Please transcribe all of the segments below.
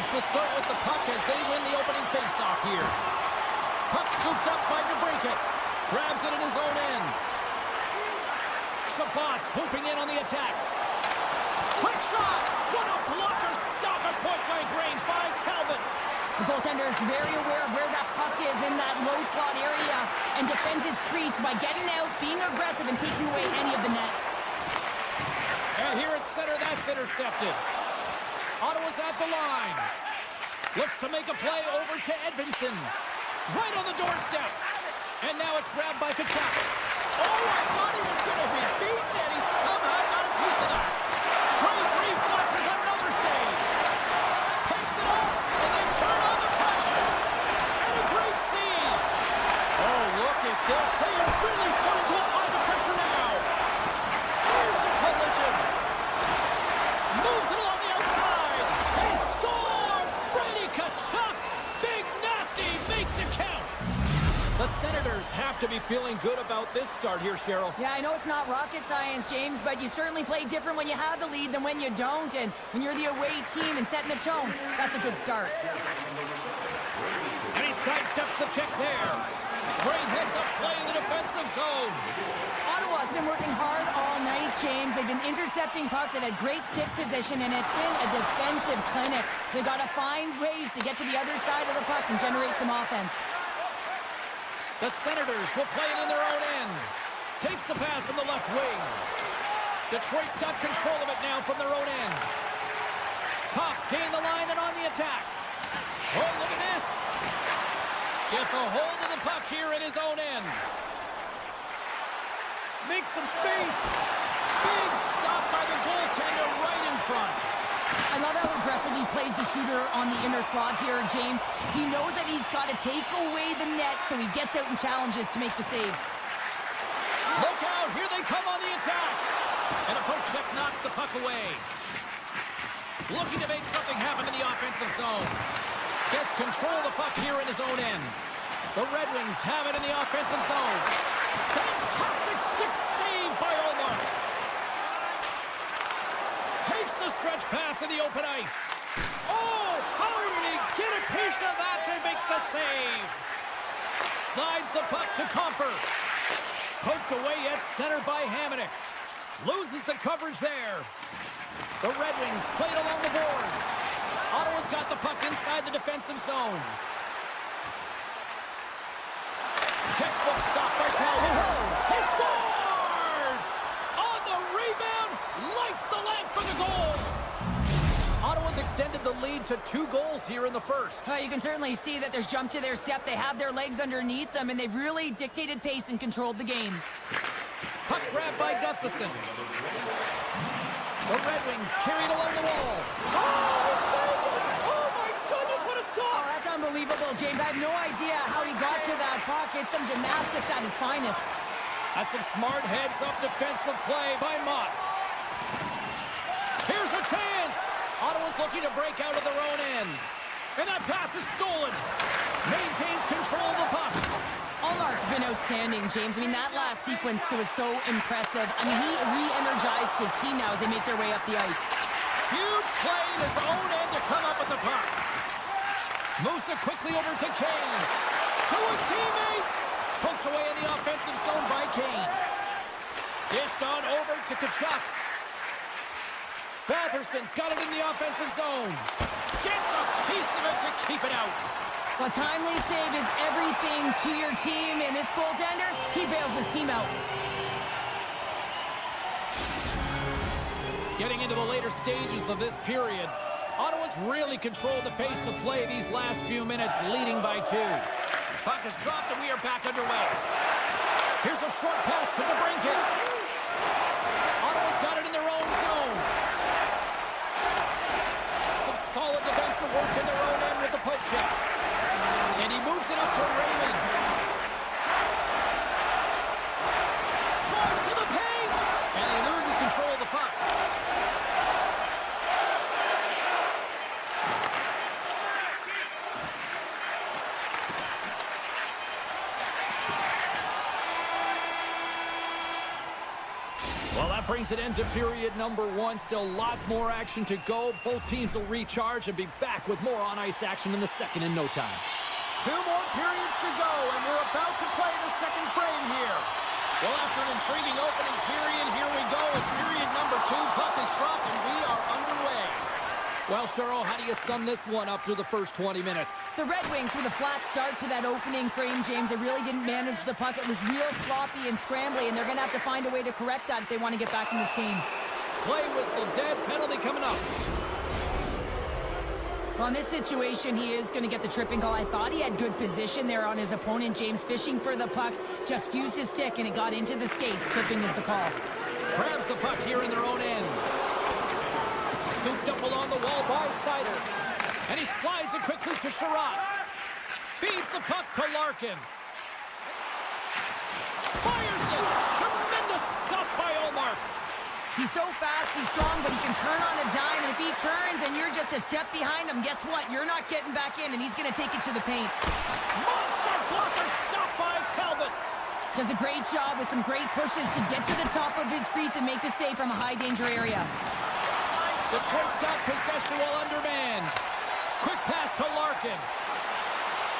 Redwings will start with the puck as they win the opening faceoff here. Puck scooped up by DeBrincat. Grabs it in his own end. Shabbat swooping in on the attack. Quick shot! What a blocker! Stop at point-blank range by Talbot. The goaltender is very aware of where that puck is in that low slot area and defends his crease by getting out, being aggressive, and taking away any of the net. And here at center, that's intercepted. Ottawa's at the line. Looks to make a play over to Edvinsson. Right on the doorstep. And now it's grabbed by Kachuk. Oh, I thought he was going to be beaten, and he somehow got a piece of that. Great reflexes, another save. Picks it up, and they turn on the pressure. And a great save. Oh, look at this. They are really starting to apply the pressure now. Here's the collision. Moves it along the outside. He scores! Brady Kachuk. Big nasty makes it count. The Senators have to be feeling good about this start here, Cheryl. Yeah, I know it's not rocket science, James, but you certainly play different when you have the lead than when you don't. And when you're the away team and setting the tone, that's a good start. And he sidesteps the check there. Great heads up play in the defensive zone. Ottawa's been working hard all night, James. They've been intercepting pucks. They've had great stick position, and it's been a defensive clinic. They've got to find ways to get to the other side of the puck and generate some offense. The Senators will play it in their own end. Takes the pass from the left wing. Detroit's got control of it now from their own end. Cox gain the line and on the attack. Oh, look at this. Gets a hold of the puck here in his own end. Makes some space. Big stop by the goaltender right in front. I love how aggressive he plays the shooter on the inner slot here, James. He knows that he's got to take away the net, so he gets out and challenges to make the save. Look out, here they come on the attack. And a poke check knocks the puck away. Looking to make something happen in the offensive zone. Gets control of the puck here in his own end. The Red Wings have it in the offensive zone. Fantastic stick save by Omar. Takes the stretch pass in the open ice. Oh, how did he get a piece of that to make the save? Slides the puck to Comfort. Poked away at center by Hamonic. Loses the coverage there. The Red Wings played along the boards. Ottawa's got the puck inside the defensive zone. Textbook stop by Talbot. He scores! On the rebound, lights the lamp for the goal. Ottawa's extended the lead to 2 goals here in the first. You can certainly see that there's jump to their step. They have their legs underneath them, and they've really dictated pace and controlled the game. Puck grab by Gustafsson. The Red Wings carried along the wall. Oh, he saved it! Oh my goodness, what a stop! Oh, that's unbelievable, James. I have no idea how he got to that puck. It's some gymnastics at its finest. That's some smart heads-up defensive play by Mott. Here's a chance! Ottawa's looking to break out of their own end. And that pass is stolen. Maintains control of the puck. Allmark's been outstanding, James. I mean, that last sequence was so impressive. I mean, he re-energized his team now as they make their way up the ice. Huge play in his own end to come up with the puck. Moves it quickly over to Kane. To his teammate. Poked away in the offensive zone by Kane. Dished on over to Kachuk. Batherson's got it in the offensive zone. Gets a piece of it to keep it out. A timely save is everything to your team, and this goaltender, he bails his team out. Getting into the later stages of this period, Ottawa's really controlled the pace of play these last few minutes, leading by 2. Puck is dropped, and we are back underway. Here's a short pass to DeBrincat. Ottawa's got it in their own zone. Some solid defensive work in their own end with the poke check. And he moves it up to Raymond. Drives to the paint! And he loses control of the puck. Well, that brings an end to period number 1. Still lots more action to go. Both teams will recharge and be back with more on-ice action in the second in no time. 2 more periods to go, and we're about to play the second frame here. Well, after an intriguing opening period, here we go. It's period number 2. Puck is dropped, and we are underway. Well, Cheryl, how do you sum this one up through the first 20 minutes? The Red Wings with a flat start to that opening frame, James. They really didn't manage the puck. It was real sloppy and scrambly, and they're going to have to find a way to correct that if they want to get back in this game. Play whistle dead, penalty coming up. Well, in this situation, he is going to get the tripping call. I thought he had good position there on his opponent. James fishing for the puck, just used his stick, and it got into the skates. Tripping is the call. Grabs the puck here in their own end. Scooped up along the wall by Sider. And he slides it quickly to Sherratt. Feeds the puck to Larkin. Fires it! Tremendous stop by Ullmark. He's so fast, he's strong, but he can turn on a dime, and if he turns and you're just a step behind him, guess what? You're not getting back in, and he's going to take it to the paint. Monster blocker stop by Talbot. Does a great job with some great pushes to get to the top of his crease and make the save from a high-danger area. Detroit's got possession while undermanned. Quick pass to Larkin.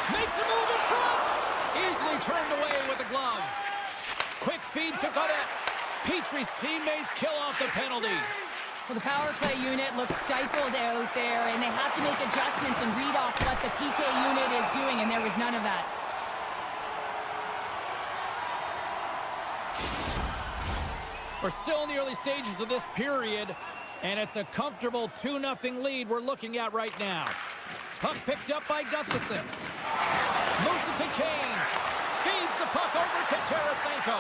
Makes a move in front. Easily turned away with the glove. Quick feed to Godet. Petrie's teammates kill off the penalty. Well, the power play unit looks stifled out there, and they have to make adjustments and read off what the PK unit is doing, and there was none of that. We're still in the early stages of this period, and it's a comfortable 2-0 lead we're looking at right now. Puck picked up by Gustafsson. Moves it to Kane. Feeds the puck over to Tarasenko.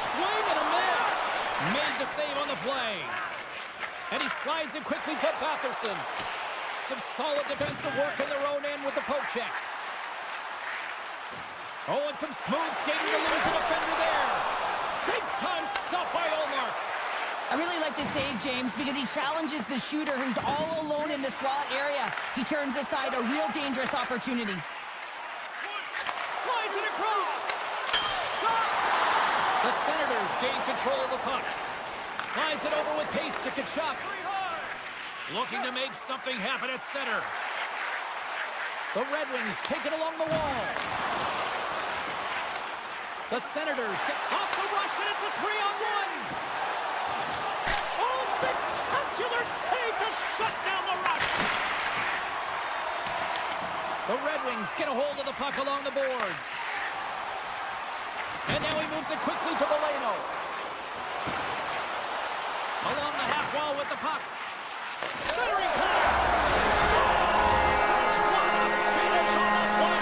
Swing and a miss. Made the save on the play. And he slides it quickly to Batherson. Some solid defensive work in their own end with the poke check. Oh, and some smooth skating to lose a defender there. Big time stop by Ullmark. I really like the save, James, because he challenges the shooter who's all alone in the slot area. He turns aside a real dangerous opportunity. Slides it across. Shot. The Senators gain control of the puck. Slides it over with pace to Tkachuk. Looking to make something happen at center. The Red Wings take it along the wall. The Senators get Off the rush, and it's a 3-on-1. Oh, spectacular save to shut down the rush. The Red Wings get a hold of the puck along the boards. And now he moves it quickly to Valeno. Along the half wall with the puck. Centering pass. Scores! What a finish on the play.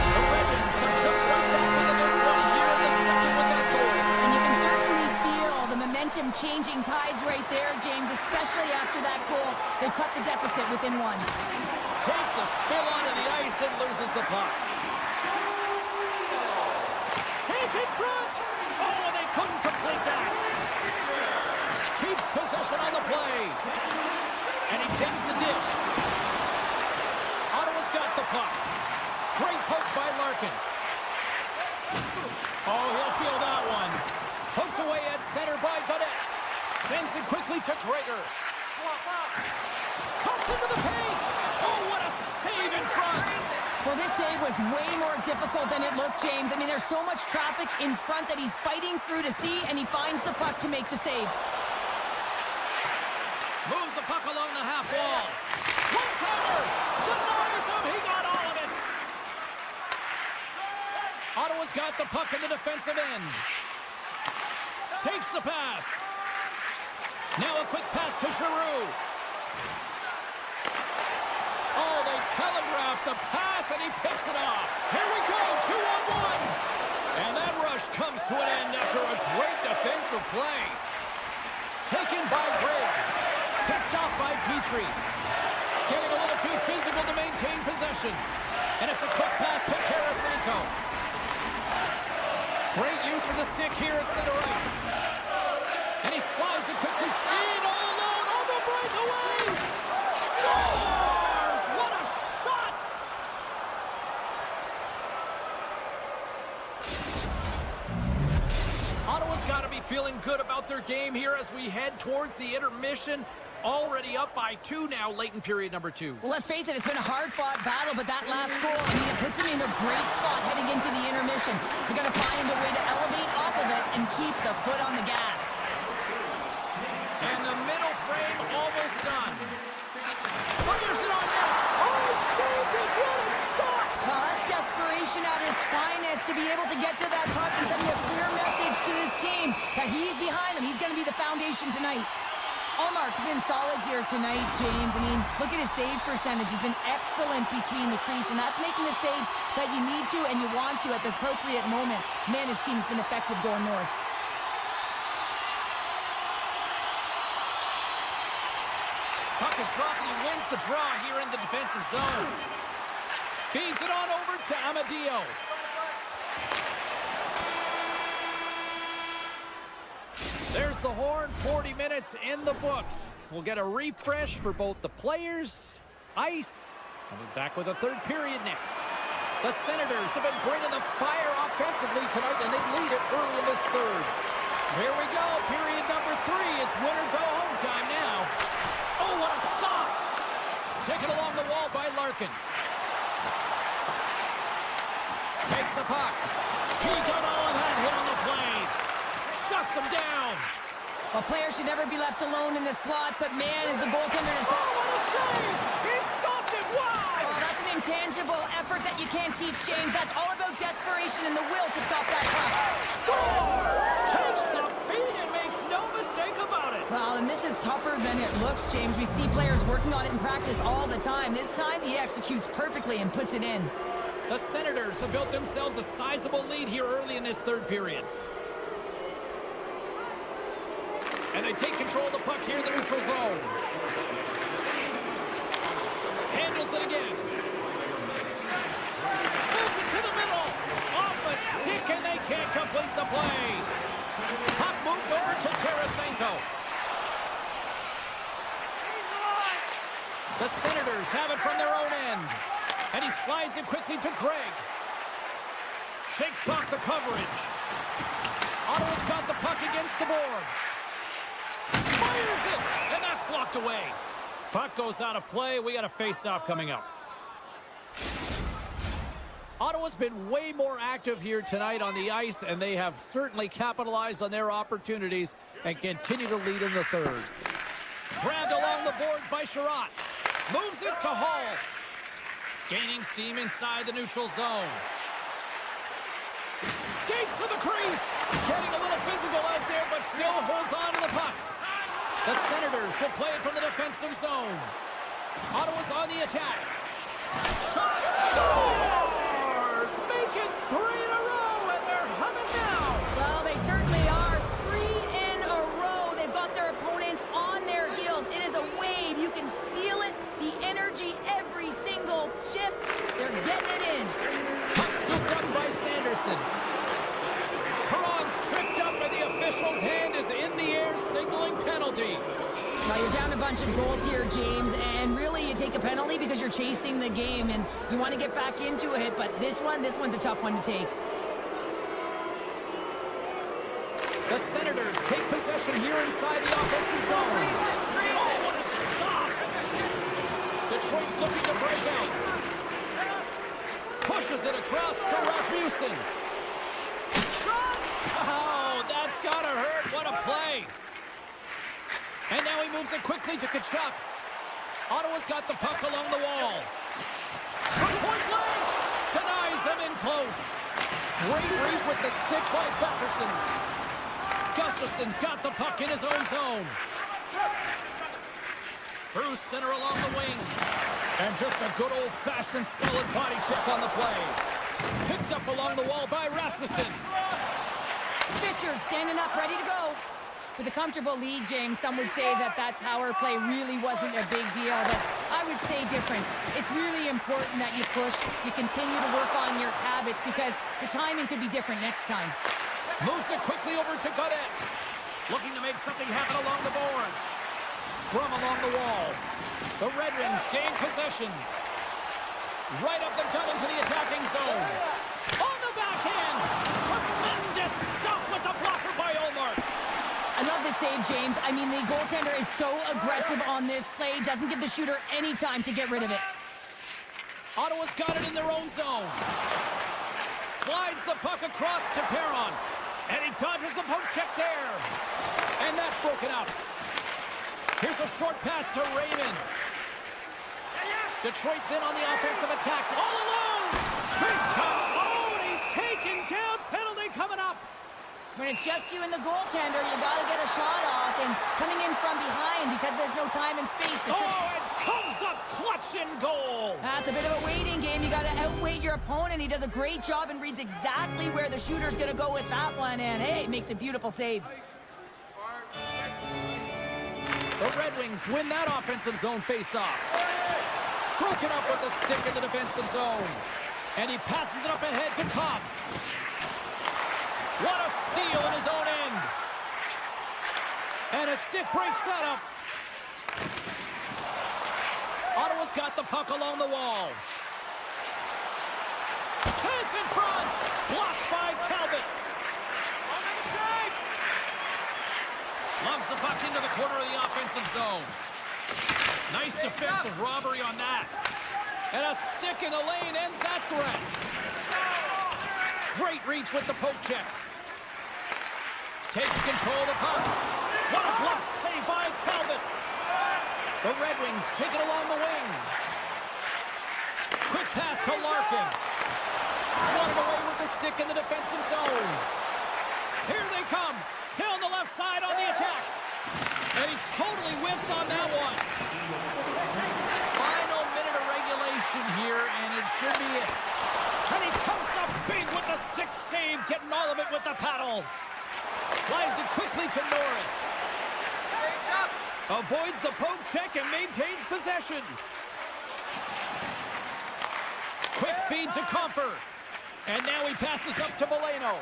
The Red Wings have jumped right back into this one here in the second with that goal. And you can certainly feel the momentum changing tides right there, James, especially after that goal. They've cut the deficit within one. Takes a spill onto the ice and loses the puck. Chase in front. Oh, and they couldn't complete that. Keeps possession on the play. And he takes the dish. Ottawa's got the puck. Great poke by Larkin. Oh, he'll feel that one. Poked away at center by Godet. Sends it quickly to Traeger. Swap up. Cuts into the paint. Oh, what a save in front. Well, this save was way more difficult than it looked, James. I mean, there's so much traffic in front that he's fighting through to see, and he finds the puck to make the save. Moves the puck along the half wall. One-timer. Denies him. He got all of it. Ottawa's got the puck in the defensive end. Takes the pass. Now a quick pass to Giroux. Oh, they telegraphed the pass, and he picks it off. Here we go, 2-on-1. And that rush comes to an end after a great defensive play. Taken by Grigg. Picked off by Petrie. Getting a little too physical to maintain possession. And it's a quick pass to Tarasenko. Great use of the stick here at center ice. And he slides it quickly in all alone on the breakaway. Scores! What a shot! as we head towards the intermission. Already up by 2 now, late in period number 2. Well, let's face it, it's been a hard-fought battle, but that last goal, I mean, it puts them in a great spot heading into the intermission. They're going to find a way to elevate off of it and keep the foot on the gas. And the middle frame almost done. Fires it on net. Oh, saved it. What a stop. Well, that's desperation at its finest to be able to get to that puck and send a clear message to his team that he's behind him. He's going to be the foundation tonight. Allmark's been solid here tonight, James. I mean, look at his save percentage. He's been excellent between the crease, and that's making the saves that you need to and you want to at the appropriate moment. Man, his team's been effective going north. Puck is dropped, and he wins the draw here in the defensive zone. Feeds it on over to Amadio. There's the horn, 40 minutes in the books. We'll get a refresh for both the players, ice, and we'll be back with a third period next. The Senators have been bringing the fire offensively tonight, and they lead it early in this third. Here we go, period number 3. It's win or go home time now. Oh, what a stop! Taken along the wall by Larkin. Takes the puck. He got all of that hit on the play. Shuts him down. Well, players should never be left alone in the slot, but man, is the goaltender to Oh, what a save! He stopped it! Wow! Oh, that's an intangible effort that you can't teach, James. That's all about desperation and the will to stop that puck. Scores! Takes the feed and makes no mistake about it. Well, and this is tougher than it looks, James. We see players working on it in practice all the time. This time, he executes perfectly and puts it in. The Senators have built themselves a sizable lead here early in this third period. And they take control of the puck here in the neutral zone. Handles it again. Moves it to the middle. Off a stick, and they can't complete the play. Puck moved over to Tarasenko. The Senators have it from their own end. And he slides it quickly to Craig. Shakes off the coverage. Ottawa's got the puck against the boards. Fires it, and that's blocked away. Puck goes out of play. We got a face-off coming up. Ottawa's been way more active here tonight on the ice, and they have certainly capitalized on their opportunities and continue to lead in the third. Grabbed along the boards by Sherratt. Moves it to Hall. Gaining steam inside the neutral zone. Skates to the crease. Getting a little physical out there, but still holds on to the puck. The Senators will play it from the defensive zone. Ottawa's on the attack. Shot! Scores! Make it 3 in a row, and they're humming now. Well, they certainly are. 3 in a row. They've got their opponents on their heels. It is a wave. You can feel it. The energy every single shift. They're getting it in. Puck scooped up by Sanderson. Perron's tripped up, and the official's hand is in the air, signaling penalty. Well, you're down a bunch of goals here, James, and really you take a penalty because you're chasing the game, and you want to get back into it, but this one's a tough one to take. The Senators take possession here inside the offensive zone. Oh, what a stop! Detroit's looking to break out. Pushes it across to Rasmussen. Shot! Oh, that's gotta hurt. What a play. And now he moves it quickly to Tkachuk. Ottawa's got the puck along the wall. From point blank! Denies him in close. Great reach with the stick by Batherson. Gustafson's got the puck in his own zone. Through center along the wing. And just a good old-fashioned solid body check on the play. Picked up along the wall by Rasmussen. Fisher's standing up, ready to go. With a comfortable lead, James, some would say that power play really wasn't a big deal, but I would say different. It's really important that you push, you continue to work on your habits because the timing could be different next time. Moves it quickly over to Godet. Looking to make something happen along the boards. Scrum along the wall. The Red Wings gain possession. Right up the gut into the attacking zone. On the backhand. Tremendous stop with the blocker by Ullmark. I love this save, James. I mean, the goaltender is so aggressive on this play, doesn't give the shooter any time to get rid of it. Ottawa's got it in their own zone. Slides the puck across to Perron. And he dodges the poke check there. And that's broken up. Here's a short pass to Raymond. Detroit's in on the offensive attack. All alone! Big job! Oh, and he's taken down. Penalty coming up. When it's just you and the goaltender, you got to get a shot off, and coming in from behind because there's no time and space. And comes up clutch and goal. That's a bit of a waiting game. You got to outweight your opponent. He does a great job and reads exactly where the shooter's going to go with that one, and hey, makes a beautiful save. The Red Wings win that offensive zone faceoff. Broken up with the stick in the defensive zone. And he passes it up ahead to Cobb. What a steal in his own end. And a stick breaks that up. Ottawa's got the puck along the wall. Chance in front. Blocked by Talbot. Loves the puck into the corner of the offensive zone. Nice defensive robbery on that. And a stick in the lane ends that threat. Great reach with the poke check. Takes control of the puck. What a glove save by Talbot. The Red Wings take it along the wing. Quick pass to Larkin. Swatted away with the stick in the defensive zone. Here they come. Down the left side on the attack. And he totally whiffs on that one. Final minute of regulation here, and it should be it. And he comes up big with the stick save, getting all of it with the paddle. Slides it quickly to Norris. Avoids the poke check and maintains possession. Quick feed to Comfort. And now he passes up to Valeno.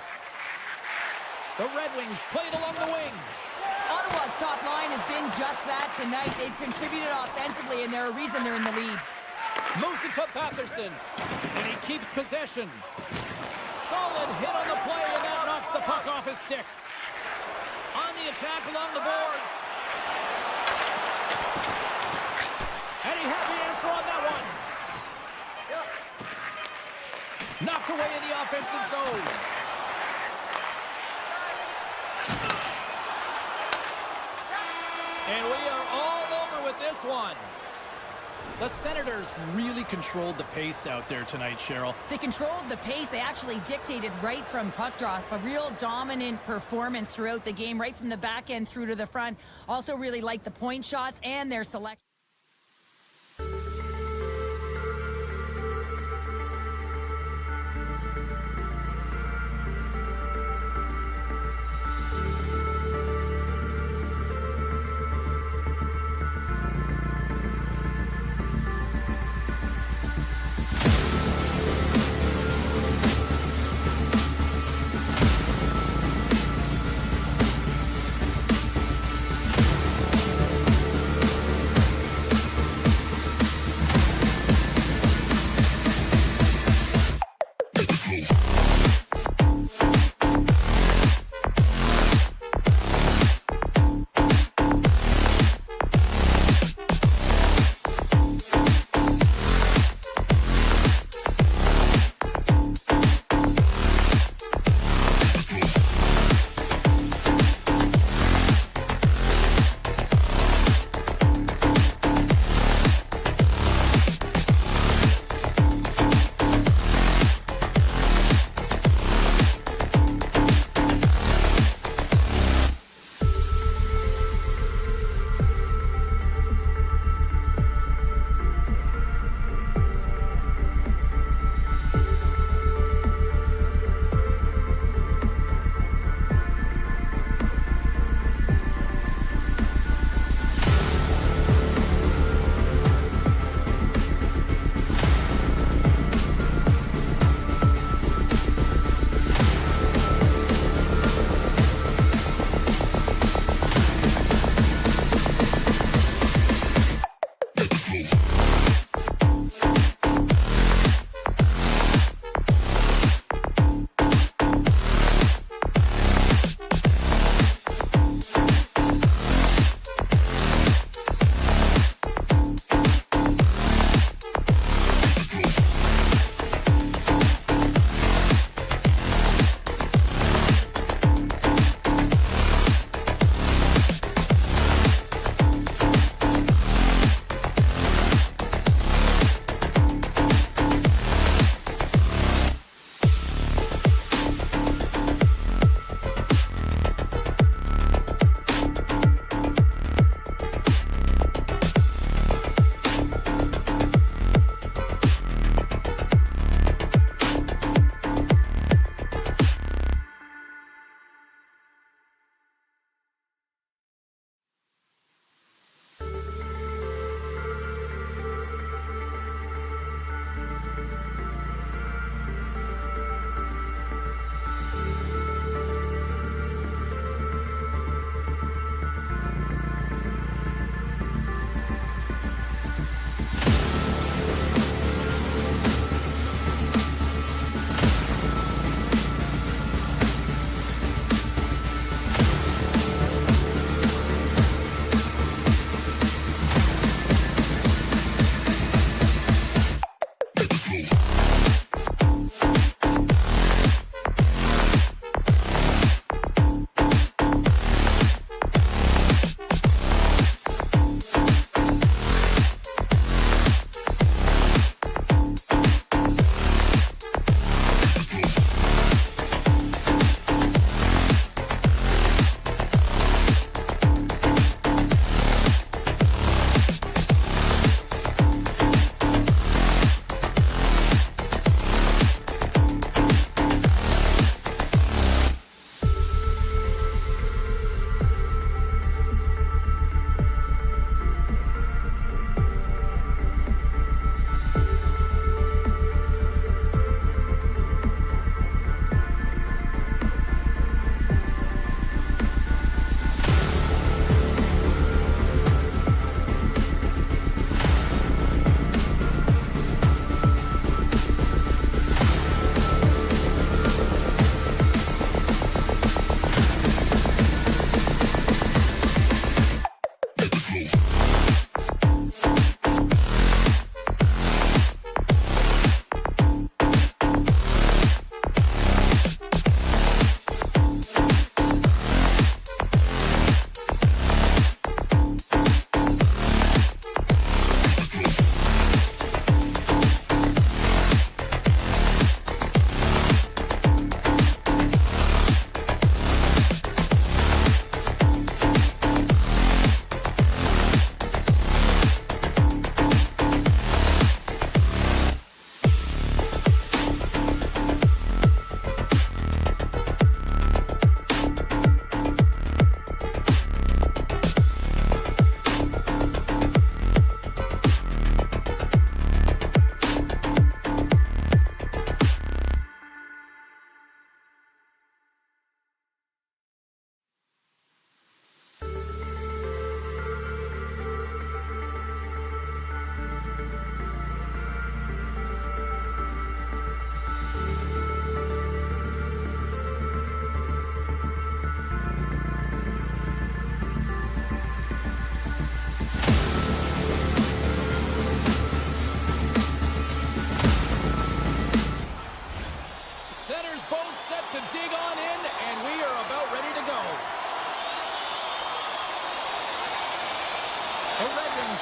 The Red Wings played along the wing. Ottawa's top line has been just that tonight. They've contributed offensively, and they're a reason they're in the lead. Moves it to Patterson, and he keeps possession. Solid hit on the play, and that knocks the puck off his stick. On the attack along the boards. And he had the answer on that one. Knocked away in the offensive zone. And we are all over with this one. The Senators really controlled the pace out there tonight, Cheryl. They controlled the pace. They actually dictated right from puck drop. A real dominant performance throughout the game, right from the back end through to the front. Also really liked the point shots and their selection.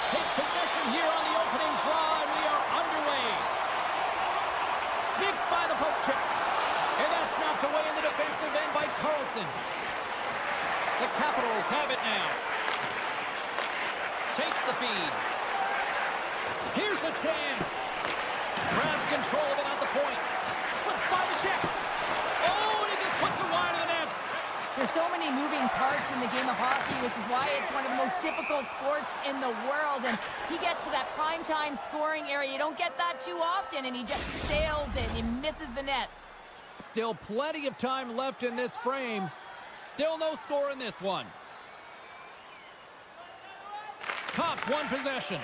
Take possession here on the opening draw, and we are underway. Sneaks by the poke check. And that's knocked away in the defensive end by Carlson. The Capitals have it now. Takes the feed. Here's a chance. Grabs control of it at the point. Slips by the check. Oh, and he just puts it wide of the net. There's so many moving parts in the game of hockey, which is why it's one of the most difficult sports in the world. And he gets to that primetime scoring area. You don't get that too often, and he just sails it. He misses the net. Still plenty of time left in this frame. Still no score in this one. Cops one possession.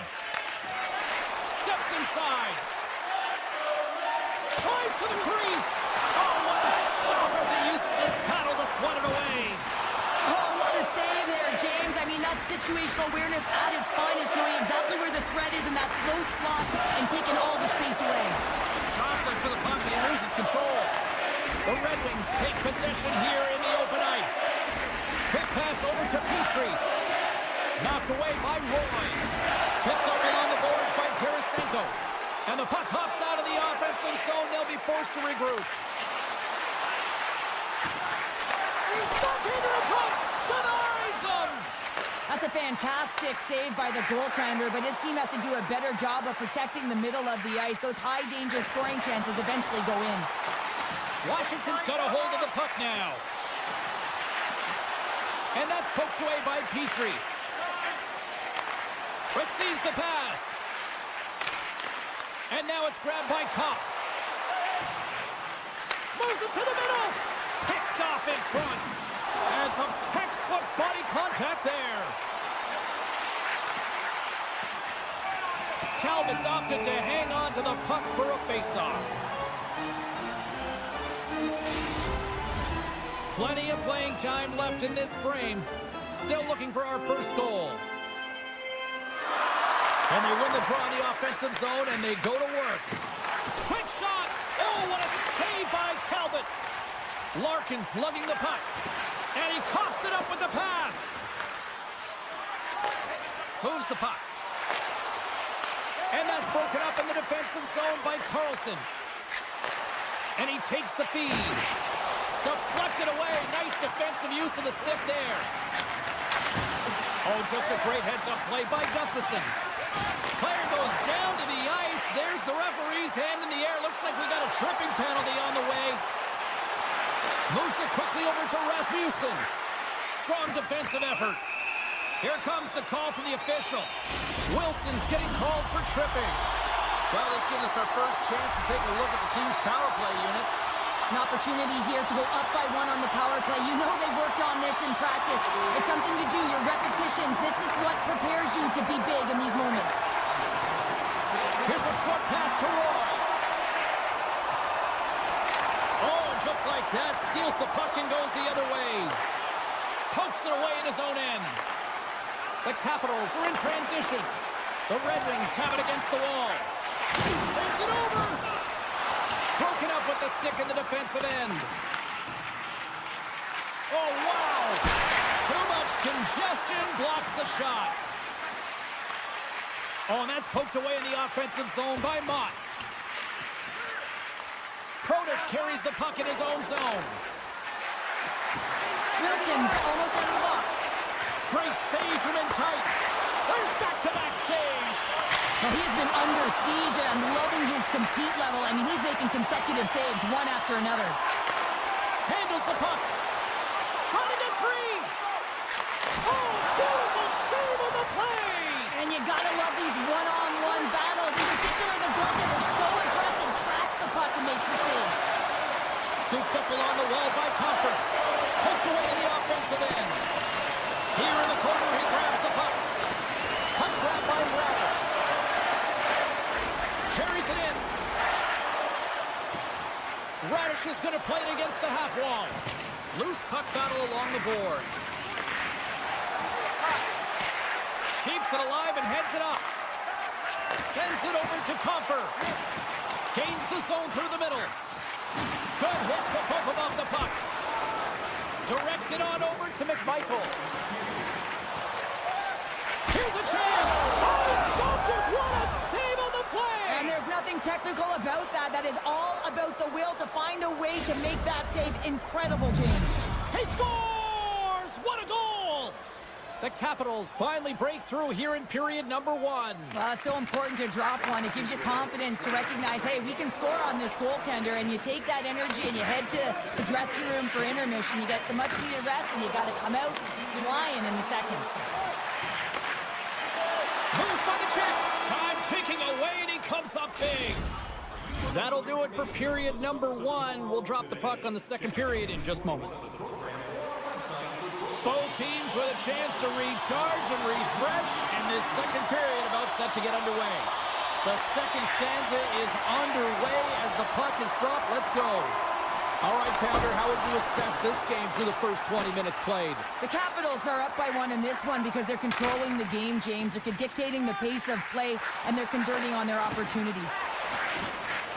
Steps inside. Tries to the crease. Oh, what a stop as he used to just paddle to swat it away. Oh, what a save there, James. I mean, that's situational awareness at its finest, knowing exactly where the threat is in that slow slot and taking all the space away. Jostling for the puck, and he loses control. The Red Wings take possession here in the open ice. Quick pass over to Petrie. Knocked away by Roy. Picked up along the boards by Tarasenko. And the puck hops out of the offensive zone. They'll be forced to regroup. Backhander in front. Denies him. That's a fantastic save by the goaltender, but his team has to do a better job of protecting the middle of the ice. Those high-danger scoring chances eventually go in. Washington's got a hold of the puck now. And that's poked away by Petrie. Receives the pass. And now it's grabbed by Kopp. Moves it to the middle. Picked off in front. And some textbook body contact there. Talbot's opted to hang on to the puck for a face-off. Plenty of playing time left in this frame. Still looking for our first goal. And they win the draw in the offensive zone, and they go to work. Quick shot! Oh, what a save by Talbot! Larkin's lugging the puck. And he coughs it up with the pass. Moves the puck. And that's broken up in the defensive zone by Carlson. And he takes the feed. Deflected away. Nice defensive use of the stick there. Oh, just a great heads-up play by Gustafsson. Player goes down to the ice. There's the referee's hand in the air. Looks like we got a tripping penalty on the way. Moves it quickly over to Rasmussen. Strong defensive effort. Here comes the call from the official. Wilson's getting called for tripping. Well, this gives us our first chance to take a look at the team's power play unit. An opportunity here to go up by one on the power play. You know they've worked on this in practice. It's something to do, your repetitions. This is what prepares you to be big in these moments. Here's a short pass to Roy. Oh, just like that, steals the puck and goes the other way. Pokes it away in his own end. The Capitals are in transition. The Red Wings have it against the wall. He sends it over. Broken up with the stick in the defensive end. Oh, wow. Too much congestion blocks the shot. Oh, and that's poked away in the offensive zone by Mott. Kratos carries the puck in his own zone. Wilson's almost out of the box. Great save from in tight. There's back-to-back saves. Well, he's been under siege, and I'm loving his compete level. I mean, he's making consecutive saves, one after another. Handles the puck. Trying to get free. Oh, beautiful save on the play. And you gotta love these one-on-one battles. In particular, the goaltender so aggressive, tracks the puck and makes the save. Scooped up along the wall by Copper. Poked away in the offensive end. Here in the corner, he grabs the puck. Puck grabbed by Radish. Carries it in. Radish is going to play it against the half wall. Loose puck battle along the boards. Keeps it alive and heads it up. Sends it over to Copper. Gains the zone through the middle. Good hit to poke him off the puck. Directs it on over to McMichael. Here's a chance. Oh, he stopped it. What a save on the play. And there's nothing technical about that. That is all about the will to find a way to make that save incredible, James. He scores! What a goal! The Capitals finally break through here in period number 1. Well, it's so important to drop one. It gives you confidence to recognize, hey, we can score on this goaltender, and you take that energy and you head to the dressing room for intermission. You get some much-needed rest, and you got to come out flying in the second. Moves by the check. Time ticking away, and he comes up big. That'll do it for period number 1. We'll drop the puck on the second period in just moments. Both teams with a chance to recharge and refresh, and this second period about set to get underway. The second stanza is underway as the puck is dropped. Let's go. All right, Pounder, how would you assess this game through the first 20 minutes played? The Capitals are up by 1 in this one because they're controlling the game, James. They're dictating the pace of play, and they're converting on their opportunities.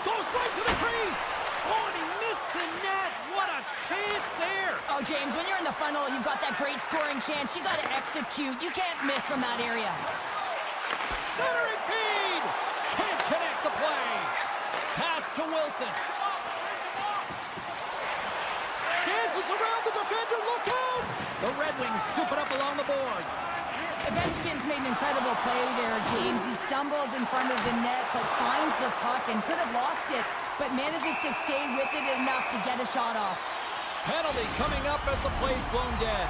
Goes right to the crease. Oh, and he missed the net. What a chance there. Oh, James, when you're in the funnel, you've got that great scoring chance. You got to execute. You can't miss from that area. Centering feed. Can't connect the play. Pass to Wilson. Dances around the defender. Look out. The Red Wings scoop it up along the boards. Ovechkin's made an incredible play there, James. He stumbles in front of the net, but finds the puck and could have lost it, but manages to stay with it enough to get a shot off. Penalty coming up as the play's blown dead.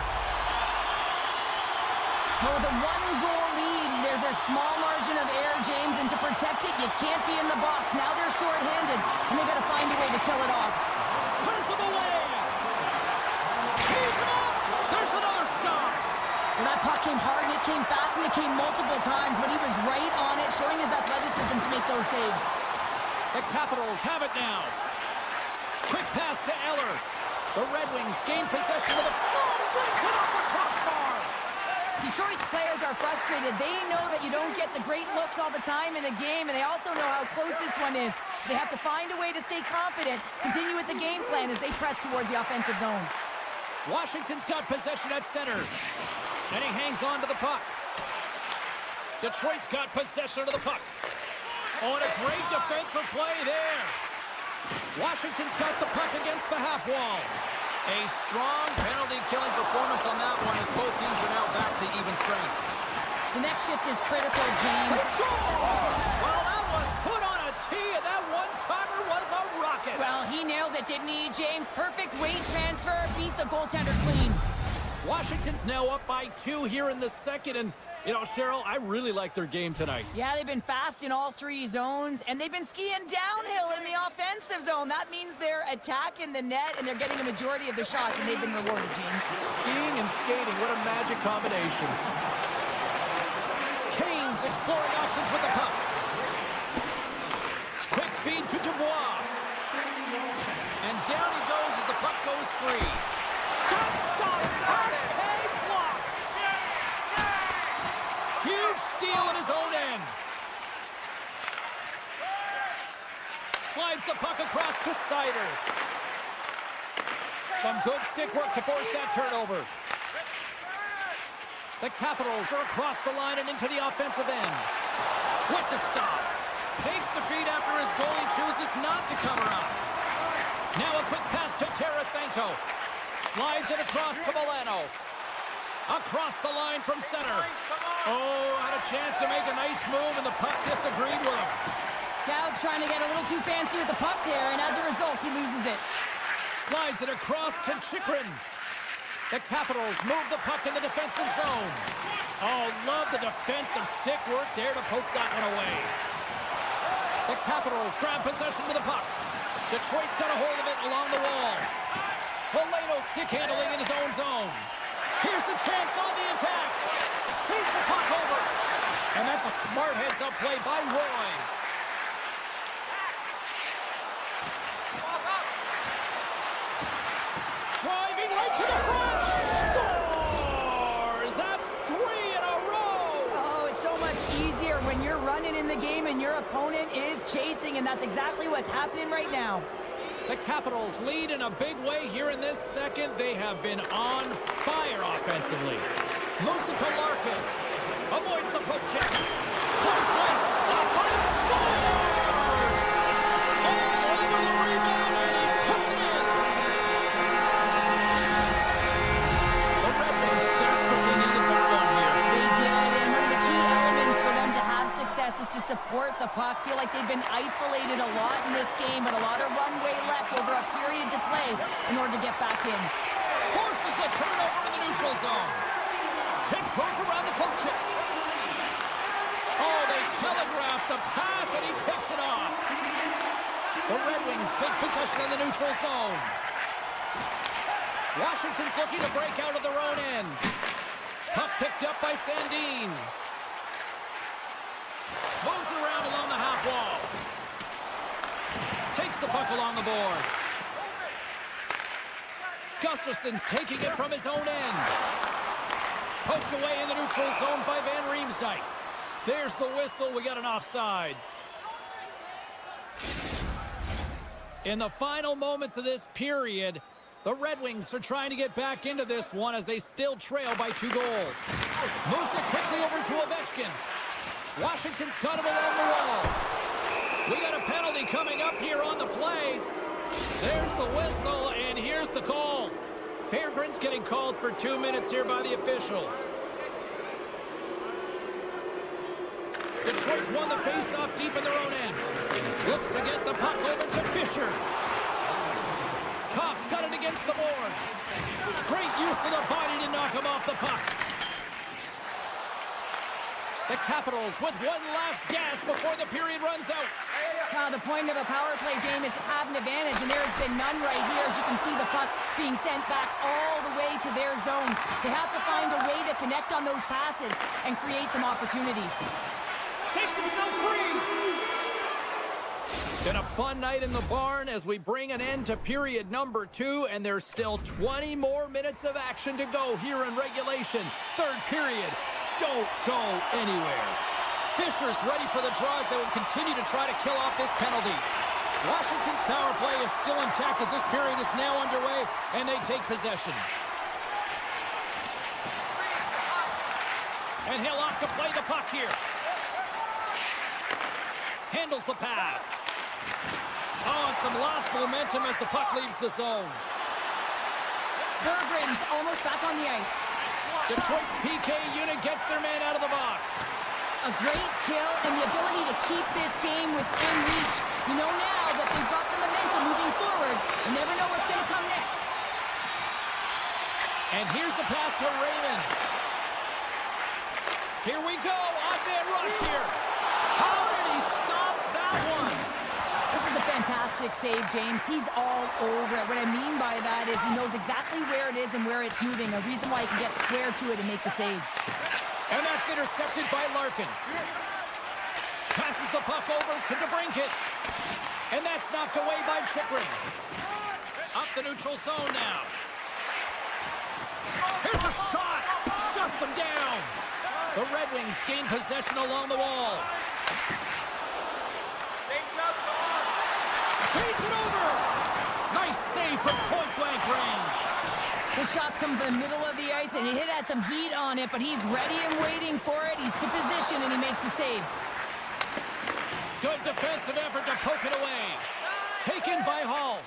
Oh, the one-goal lead. There's a small margin of error, James, and to protect it, you can't be in the box. Now they're short-handed, and they've got to find a way to kill it off. Turns him away. He's him up. There's another stop. Well, that puck came hard, and it came fast, and it came multiple times, but he was right on it, showing his athleticism to make those saves. The Capitals have it now. Quick pass to Eller. The Red Wings gain possession of the... Oh, brings it off the crossbar. Detroit's players are frustrated. They know that you don't get the great looks all the time in the game, and they also know how close this one is. They have to find a way to stay confident, continue with the game plan as they press towards the offensive zone. Washington's got possession at center. And he hangs on to the puck. Detroit's got possession of the puck. Oh, and a great defensive play there. Washington's got the puck against the half wall. A strong penalty-killing performance on that one as both teams are now back to even strength. The next shift is critical, James. Well, that was put on a tee, and that one-timer was a rocket. Well, he nailed it, didn't he, James? Perfect weight transfer, beat the goaltender clean. Washington's now up by 2 here in the second, and you know, Cheryl, I really like their game tonight. Yeah, they've been fast in all 3 zones, and they've been skiing downhill in the offensive zone. That means they're attacking the net, and they're getting a majority of the shots, and they've been rewarded, James. Skiing and skating, what a magic combination. Kane's exploring options with the puck. Quick feed to Dubois. And down he goes as the puck goes free. Got stopped! Hashtag blocked! Huge steal in his own end. Slides the puck across to Sider. Some good stick work to force that turnover. The Capitals are across the line and into the offensive end. With the stop. Takes the feed after his goalie chooses not to cover up. Now a quick pass to Tarasenko. Slides it across to Milano. Across the line from center. Oh, had a chance to make a nice move, and the puck disagreed with him. Dowd's trying to get a little too fancy with the puck there, and as a result, he loses it. Slides it across to Chychrun. The Capitals move the puck in the defensive zone. Oh, love the defensive stick work there to poke that one away. The Capitals grab possession with the puck. Detroit's got a hold of it along the wall. Polino stick handling in his own zone. Here's a chance on the attack. Feeds the puck over. And that's a smart heads-up play by Roy. Driving right to the front. Scores! That's 3 in a row. Oh, it's so much easier when you're running in the game and your opponent is chasing, and that's exactly what's happening right now. The Capitals lead in a big way here in this second. They have been on fire offensively. Moves it to Larkin. Avoids the poke check. Point blank stop. Scores! All over the rebound, and he puts it in. The Red Wings desperately needed that one here. They did, and one of the key elements for them to have success is to support the puck. Feel like they've been isolated a lot in this game, but a lot of runway left over a period to play in order to get back in. Forces the turnover in the neutral zone. Tiptoes around the poke check. Oh, they telegraph the pass, and he picks it off. The Red Wings take possession in the neutral zone. Washington's looking to break out of their own end. Puck picked up by Sandin. Moves it around along the half wall. Takes the puck along the boards. Gustafson's taking it from his own end. Poked away in the neutral zone by Van Riemsdyk. There's the whistle. We got an offside. In the final moments of this period, the Red Wings are trying to get back into this one as they still trail by 2 goals. Moves it quickly over to Ovechkin. Washington's got him along the wall. We got a penalty coming up here on the play. There's the whistle, and here's the call. Peregrine's getting called for 2 minutes here by the officials. Detroit's won the face-off deep in their own end. Looks to get the puck over to Fisher. Kopp's got it against the boards. Great use of the body to knock him off the puck. The Capitals with one last gas before the period runs out. Now, the point of a power play, James, is to have an advantage, and there has been none right here. As you can see, the puck being sent back all the way to their zone. They have to find a way to connect on those passes and create some opportunities. Takes himself free. Been a fun night in the barn as we bring an end to period number 2, and there's still 20 more minutes of action to go here in regulation. Third period. Don't go anywhere. Fisher's ready for the draws. They will continue to try to kill off this penalty. Washington's power play is still intact as this period is now underway, and they take possession. And he'll off to play the puck here. Handles the pass. Oh, and some lost momentum as the puck leaves the zone. Berggren's almost back on the ice. Detroit's PK unit gets their man out of the box. A great kill and the ability to keep this game within reach. You know now that they've got the momentum moving forward. You never know what's going to come next. And here's the pass to Raymond. Here we go. On-man rush here. How did he stop that one? This is a fantastic save, James. He's all over it. What I mean by that is he knows exactly where it is and where it's moving. A reason why he can get square to it and make the save. And that's intercepted by Larkin. Passes the puck over to DeBrincat. And that's knocked away by Chychrun. Up the neutral zone now. Here's a shot. Shuts him down. The Red Wings gain possession along the wall. Feeds it over. Nice save from point-blank range. The shots come from the middle of the ice, and he has some heat on it, but he's ready and waiting for it. He's to position, and he makes the save. Good defensive effort to poke it away. Taken by Hall.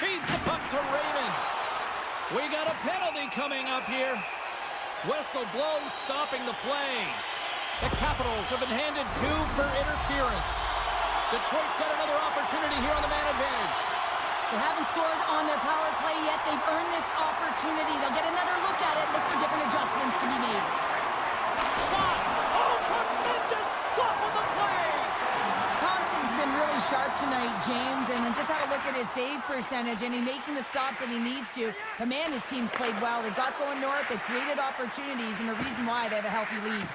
Feeds the puck to Raymond. We got a penalty coming up here. Whistle blows, stopping the play. The Capitals have been handed 2 for interference. Detroit's got another opportunity here on the man advantage. They haven't scored on their power play yet. They've earned this opportunity. They'll get another look at it, look for different adjustments to be made. Shot! Oh, tremendous stop on the play! Thompson's been really sharp tonight, James, and then just have a look at his save percentage, and he's making the stops that he needs to. But man, his team's played well. They've got going north. They've created opportunities, and the reason why they have a healthy lead.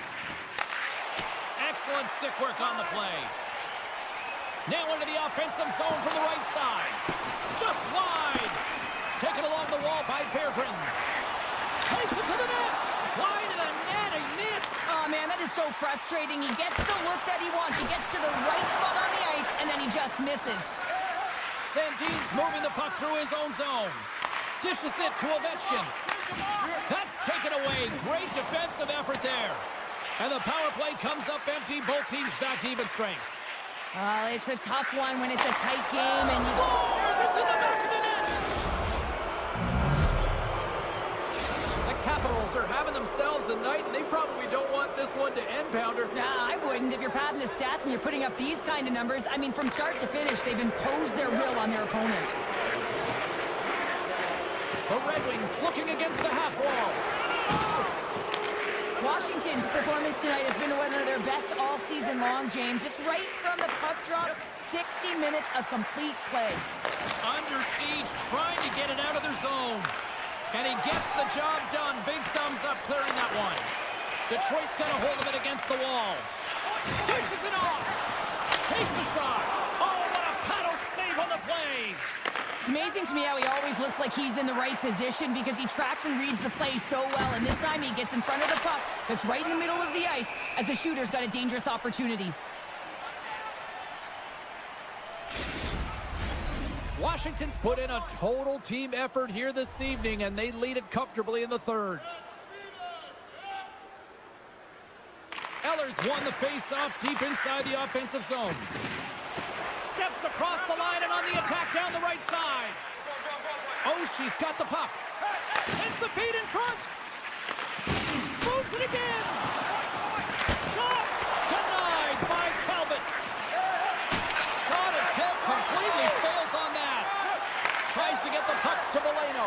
Excellent stick work on the play. Now into the offensive zone from the right side. Just wide. Taken along the wall by Berggren. Takes it to the net. Wide of the net. He missed. Oh, man, that is so frustrating. He gets the look that he wants. He gets to the right spot on the ice, and then he just misses. Sandin's moving the puck through his own zone. Dishes it to Ovechkin. That's taken away. Great defensive effort there. And the power play comes up empty. Both teams back to even strength. It's a tough one when it's a tight game. And Scores! It's in the back of the net! The Capitals are having themselves a night, and they probably don't want this one to end, Pounder. Nah, I wouldn't. If you're padding the stats and you're putting up these kind of numbers, I mean, from start to finish, they've imposed their will on their opponent. The Red Wings looking against the half wall. Washington's performance tonight has been one of their best all season long, James. Just right from the puck drop, 60 minutes of complete play. Under siege, trying to get it out of their zone. And he gets the job done. Big thumbs up clearing that one. Detroit's got a hold of it against the wall. Pushes it off. Takes the shot. Oh, what a paddle save on the play. It's amazing to me how he always looks like he's in the right position because he tracks and reads the play so well. And this time he gets in front of the puck that's right in the middle of the ice as the shooter's got a dangerous opportunity. Washington's put in a total team effort here this evening, and they lead it comfortably in the third. Eller's won the face-off deep inside the offensive zone. Steps across the line and on the attack down the right side. Oh, she's got the puck. Sends the feed in front. Moves it again. Shot denied by Talbot. Shot attempt completely fails on that. Tries to get the puck to Veleno.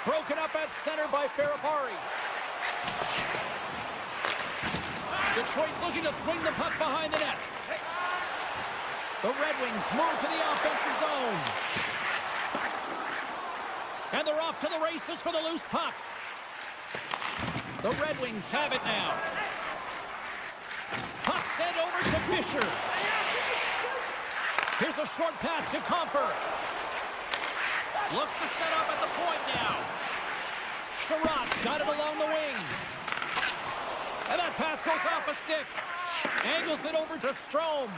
Broken up at center by Ferrapari. Detroit's looking to swing the puck behind the net. The Red Wings move to the offensive zone. And they're off to the races for the loose puck. The Red Wings have it now. Puck sent over to Fisher. Here's a short pass to Comfer. Looks to set up at the point now. Sherratt's got it along the wing. And that pass goes off a stick. Angles it over to Strome.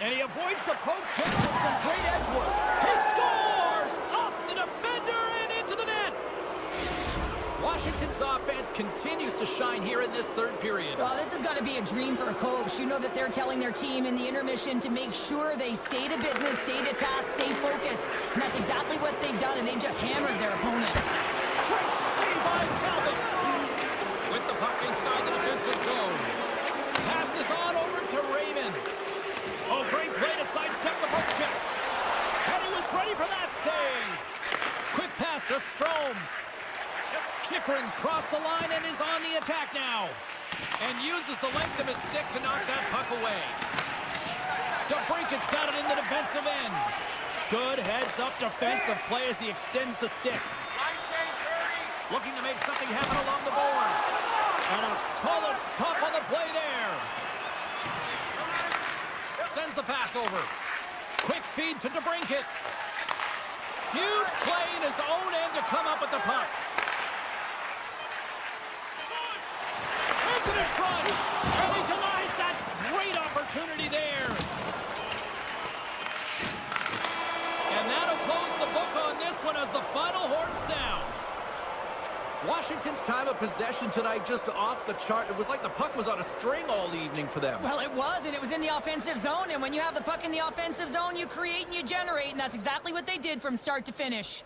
And he avoids the poke check with some great edge work. He scores! Off the defender and into the net! Washington's offense continues to shine here in this third period. Well, this has got to be a dream for a coach. You know that they're telling their team in the intermission to make sure they stay to business, stay to task, stay focused. And that's exactly what they've done, and they've just hammered their opponent. Great save by Talbot! With the puck inside the defensive zone. Passes on over to Raymond. Oh, great play to sidestep the poke check. And he was ready for that save. Quick pass to Strome. Chychrun's crossed the line and is on the attack now. And uses the length of his stick to knock that puck away. DeBrincat's got it in the defensive end. Good heads-up defensive play as he extends the stick. Looking to make something happen along the boards. And a solid stop on the play there. Sends the pass over. Quick feed to DeBrincat. Huge play in his own end to come up with the puck. Puts it in front. And he denies that great opportunity there. And that'll close the book on this one as the final horn sounds. Washington's time of possession tonight just off the chart. It was like the puck was on a string all evening for them. Well, it was, and it was in the offensive zone. And when you have the puck in the offensive zone, you create and you generate. And that's exactly what they did from start to finish.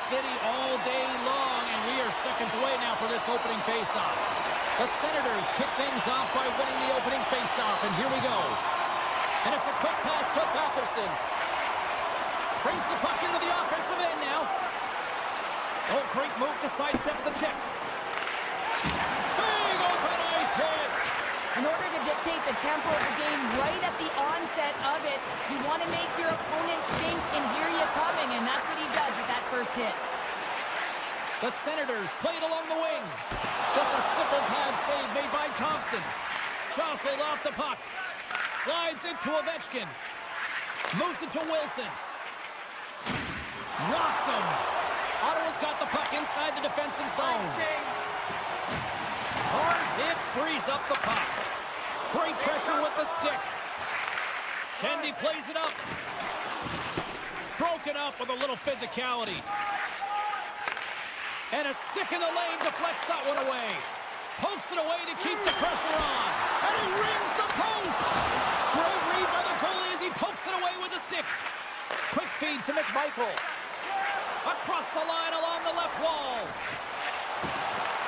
City all day long, and we are seconds away now for this opening faceoff. The Senators kick things off by winning the opening faceoff, and here we go. And it's a quick pass to Batherson. Brings the puck into the offensive end now. Oh, great move to sidestep the check. Big open ice hit. In order to dictate the tempo of the game right at the onset of it, you want to make your opponent think and hear you coming, and that's what he does with that first hit. The Senators played along the wing. Just a simple pass save made by Thompson. Jostled off the puck. Slides it to Ovechkin. Moves it to Wilson. Rocks him. Ottawa's got the puck inside the defensive zone. Hard hit frees up the puck. Great pressure with the stick. Tendy plays it up. Broken up with a little physicality. And a stick in the lane deflects that one away. Pokes it away to keep the pressure on. And he rings the post. Great read by the goalie as he pokes it away with a stick. Quick feed to McMichael. Across the line along the left wall.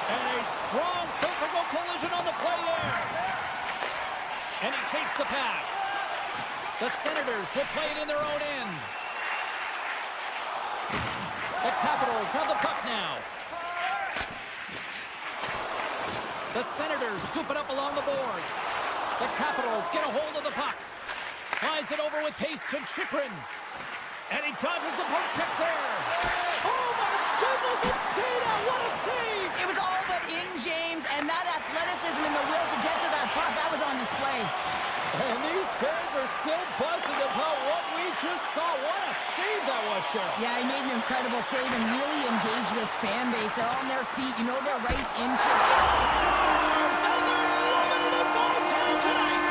And a strong physical collision on the play there. And he takes the pass. The Senators will play it in their own end. The Capitals have the puck now. The Senators scoop it up along the boards. The Capitals get a hold of the puck. Slides it over with pace to Chychrun. And he dodges the poke check there. Oh my goodness, it stayed out. What a save. It was all but in, James, and that athleticism and the will to get to that puck, that was on display. And these fans are still buzzing about what we just saw. What a save that was, Cheryl. Yeah, he made an incredible save and really engaged this fan base. They're on their feet. You know they're right into it. And they're loving it in Montana tonight.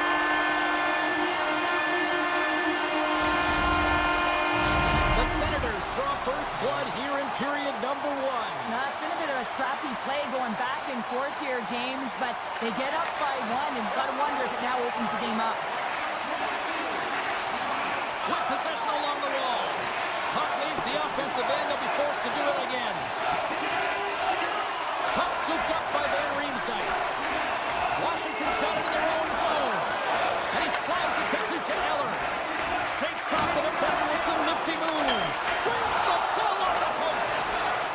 The Senators draw first blood here in period number 1. Now, it's been a bit of a scrappy play going back and forth here, James, but they get up by 1, and you've got to wonder if it now opens the game up. With possession along the wall. Puck leaves the offensive end. They'll be forced to do it again. Puck scooped up by Van Riemsdyk. Washington's got it in their own zone. And he slides it quickly to Eller. Shakes off the defender with some nifty moves. Brings the ball off the post.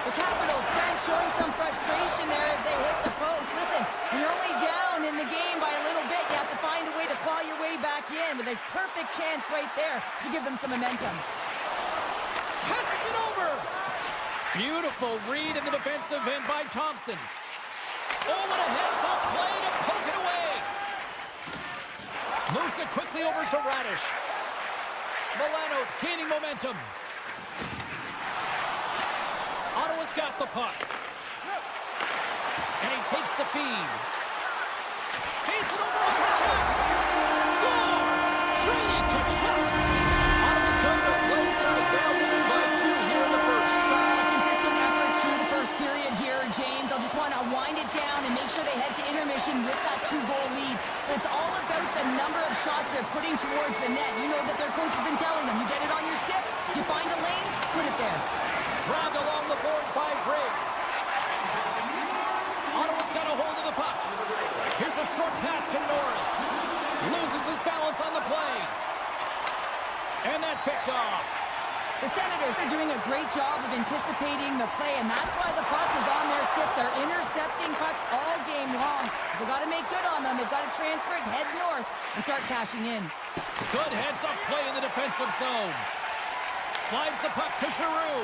The Capitals bench showing some frustration there as they hit the post. Listen, when you're only down in the game by a little bit, you have to find a way to claw your way back in with a perfect chance right there to give them some momentum. Passes it over. Beautiful read in the defensive end by Thompson. Oh, what a heads-up play to poke it away. Moves it quickly over to Radish. Milano's gaining momentum. Ottawa's got the puck. And he takes the feed. Feeds it over on Kachuk. Scores! Brilliant Kachuk! Ottawa's come to play right now, winning by 2 here in the first. Consistent effort through the first period here, James. They'll just want to wind it down and make sure they head to intermission with that 2-goal lead. But it's all about the number of shots they're putting towards the net. You know that their coach has been telling them, you get it on your stick, you find a lane, put it there. Grabbed along the board by Grigg. Ottawa's got a hold of the puck. Here's a short pass to Norris. Loses his balance on the play. And that's picked off. The Senators are doing a great job of anticipating the play, and that's why the puck is on their stick. They're intercepting pucks all game long. They've got to make good on them. They've got to transfer it, head north, and start cashing in. Good heads-up play in the defensive zone. Slides the puck to Giroux.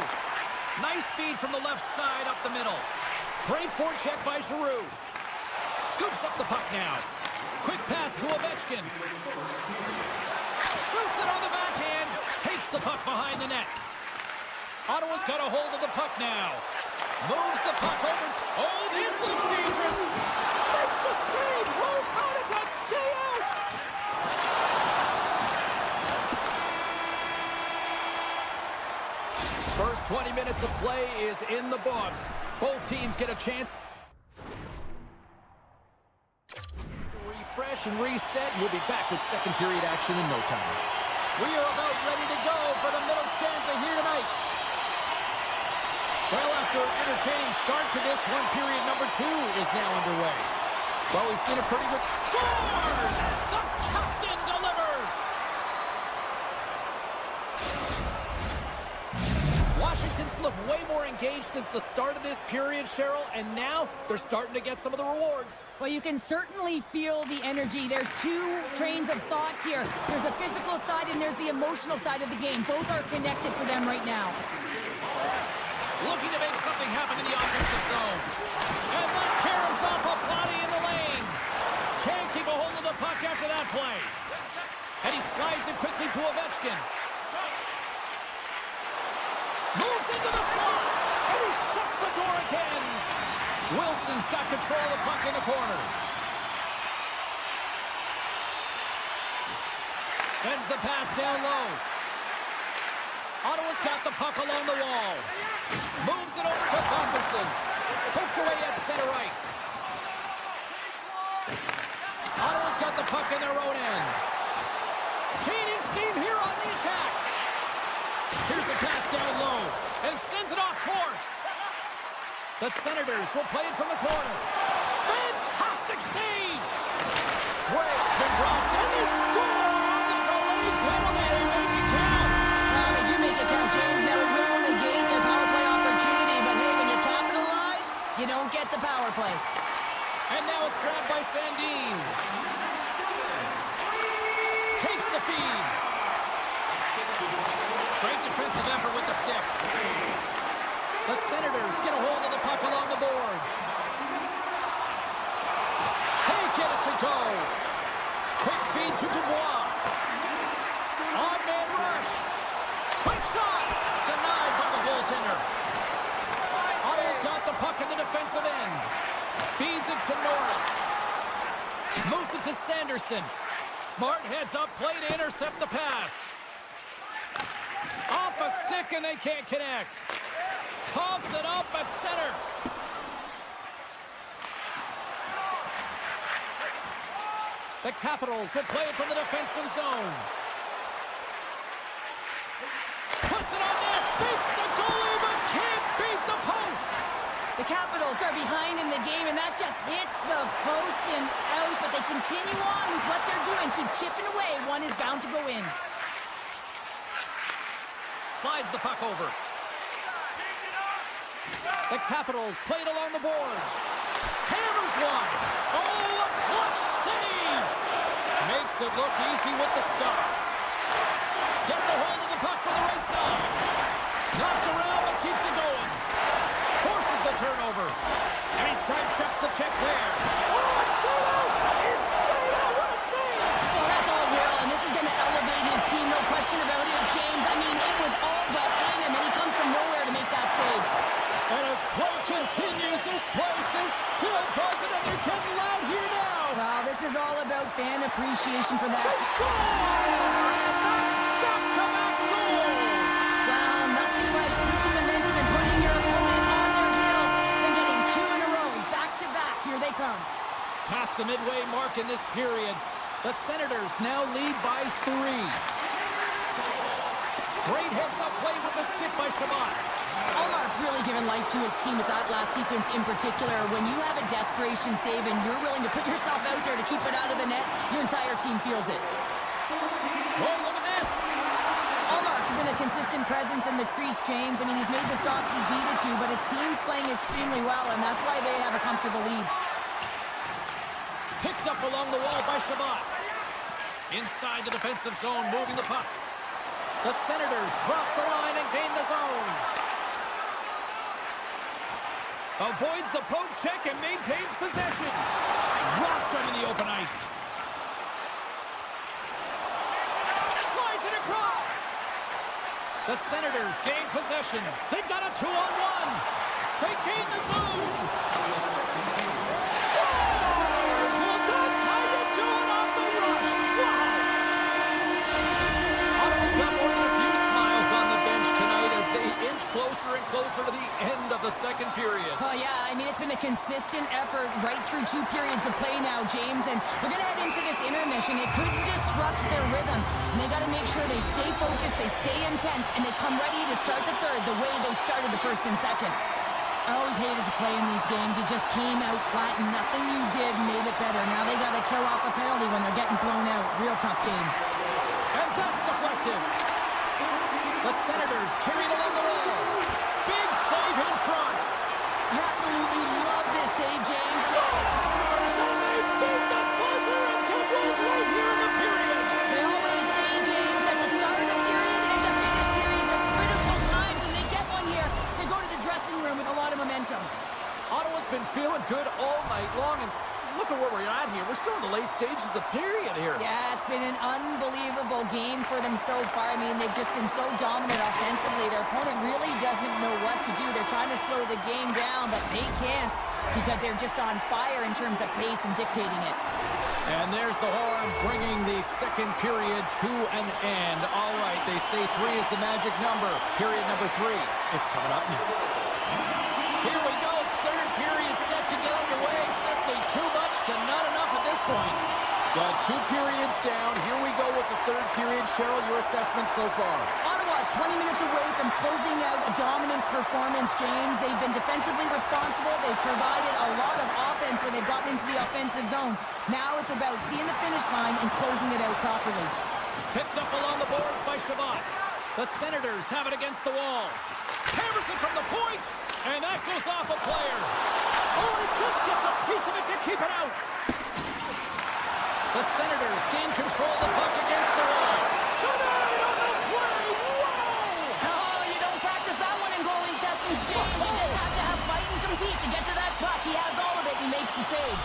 Nice feed from the left side up the middle. Great forecheck by Giroux. Scoops up the puck now. Quick pass to Ovechkin. Shoots it on the backhand. Takes the puck behind the net. Ottawa's got a hold of the puck now. Moves the puck over. Oh, this looks dangerous. Makes the save. Oh, how did that stay out? First 20 minutes of play is in the books. Both teams get a chance to refresh and reset. We'll be back with second period action in no time. We are about ready to go for the middle stanza here tonight. Well, after an entertaining start to this one, period number 2 is now underway. Well, we've seen a pretty good... Scores! The captain delivers! Washington's looked way more engaged since the start of this period, Cheryl, and now they're starting to get some of the rewards. Well, you can certainly feel the energy. There's two trains of thought here. There's the physical side and there's the emotional side of the game. Both are connected for them right now. Looking to make something happen in the offensive zone. And that caroms off a body in the lane. Can't keep a hold of the puck after that play. And he slides it quickly to Ovechkin. Moves into the slot. And he shuts the door again. Wilson's got control of the puck in the corner. Sends the pass down low. Ottawa's got the puck along the wall. Moves it over to Gustafsson. Poked away at center ice. Ottawa's got the puck in their own end. Gaining steam here on the attack. Here's a pass down low. And sends it off course. The Senators will play it from the corner. Fantastic save. Greg's been dropped and they score. The delayed penalty. They make it count. They do make it count, James. Now it will negate their power play opportunity, but hey, when you capitalize, you don't get the power play. And now it's grabbed by Sandin. Takes the feed. Great defensive effort with the stick. The Senators get a hold of the puck along the boards. Can't get it to go. Quick feed to Dubois. On-man rush. Quick shot. Denied by the goaltender. Ottawa's got the puck in the defensive end. Feeds it to Norris. Moves it to Sanderson. Smart heads up play to intercept the pass. Off a stick and they can't connect. Coughs it up at center. The Capitals will play it from the defensive zone. Puts it on net. Beats the goalie but can't beat the post. The Capitals are behind in the game, and that just hits the post and out, but they continue on with what they're doing. Keep chipping away. One is bound to go in. Slides the puck over. The Capitals played along the boards. Hammers one. Oh, a clutch save. Makes it look easy with the stop. Gets a hold of the puck from the right side. Knocked around but keeps it going. Forces the turnover. And he sidesteps the check there. Oh, it's stayed out. It's stayed out. What a save. Well, that's all Will, and this is going to elevate his team, no question about it, James. I mean, it was all but in, and then he comes from nowhere to make that save. And as play continues, this place is still buzzing, and they're getting loud here now. Well, this is all about fan appreciation for that. They score! And that's back-to-back goals! Well, nothing like switching momentum and putting your opponent on their heels and getting two in a row, back-to-back. Here they come. Past the midway mark in this period, the Senators now lead by 3. Great heads-up play with the stick by Shabbat. Allmark's really given life to his team with that last sequence in particular. When you have a desperation save and you're willing to put yourself out there to keep it out of the net, your entire team feels it. Oh, look at this! Allmark's been a consistent presence in the crease, James. I mean, he's made the stops he's needed to, but his team's playing extremely well, and that's why they have a comfortable lead. Picked up along the wall by Shabbat. Inside the defensive zone, moving the puck. The Senators cross the line and gain the zone. Avoids the poke check and maintains possession. Rocked him in the open ice. Slides it across. The Senators gain possession. They've got a 2-on-1. They gain the zone. Scores! Well, that's how you do it off the rush. Wow! Ottawa's got more than a few smiles on the bench tonight as they inch closer and closer to the end of the second period. Oh, yeah, I mean, it's been a consistent effort right through 2 periods of play now, James, and they're going to head into into this intermission, it could disrupt their rhythm. And they got to make sure they stay focused, they stay intense, and they come ready to start the third the way they started the first and second. I always hated to play in these games. You just came out flat and nothing you did made it better. Now they got to kill off a penalty when they're getting blown out. Real tough game. And that's deflected. The Senators carried along the wall. Big save in front. Absolutely love this save, James. And they beat the buzzer and come right here in the period. They always say, James, that the start of the period and the finish period are critical times, and they get one here. They go to the dressing room with a lot of momentum. Ottawa's been feeling good all night long, and look at where we're at here. We're still in the late stages of the period here. Yeah, it's been an unbelievable game for them so far. I mean, they've just been so dominant offensively. Their opponent really doesn't know what to do. They're trying to slow the game down, but they can't because they're just on fire in terms of pace and dictating it. And there's the horn bringing the second period to an end. All right, they say 3 is the magic number. Period number 3 is coming up next. Here we go. Third period set to get underway. Simply too much to not enough at this point. Well, 2 periods down. Here we go with the third period. Cheryl, your assessment so far? Ottawa's 20 minutes away from closing out a dominant performance, James. They've been defensively responsible. They've provided a lot of offense when they've gotten into the offensive zone. Now it's about seeing the finish line and closing it out properly. Picked up along the boards by Shabbat. The Senators have it against the wall. Hammers it from the point, and that goes off a player. Oh, it just gets a piece of it to keep it out. The Senators gain control of the puck against the wall. Tonight on the play, whoa! Oh, you don't practice that one in goalie Chester's James. You just have to have fight and compete to get to that puck. He has all of it. He makes the save.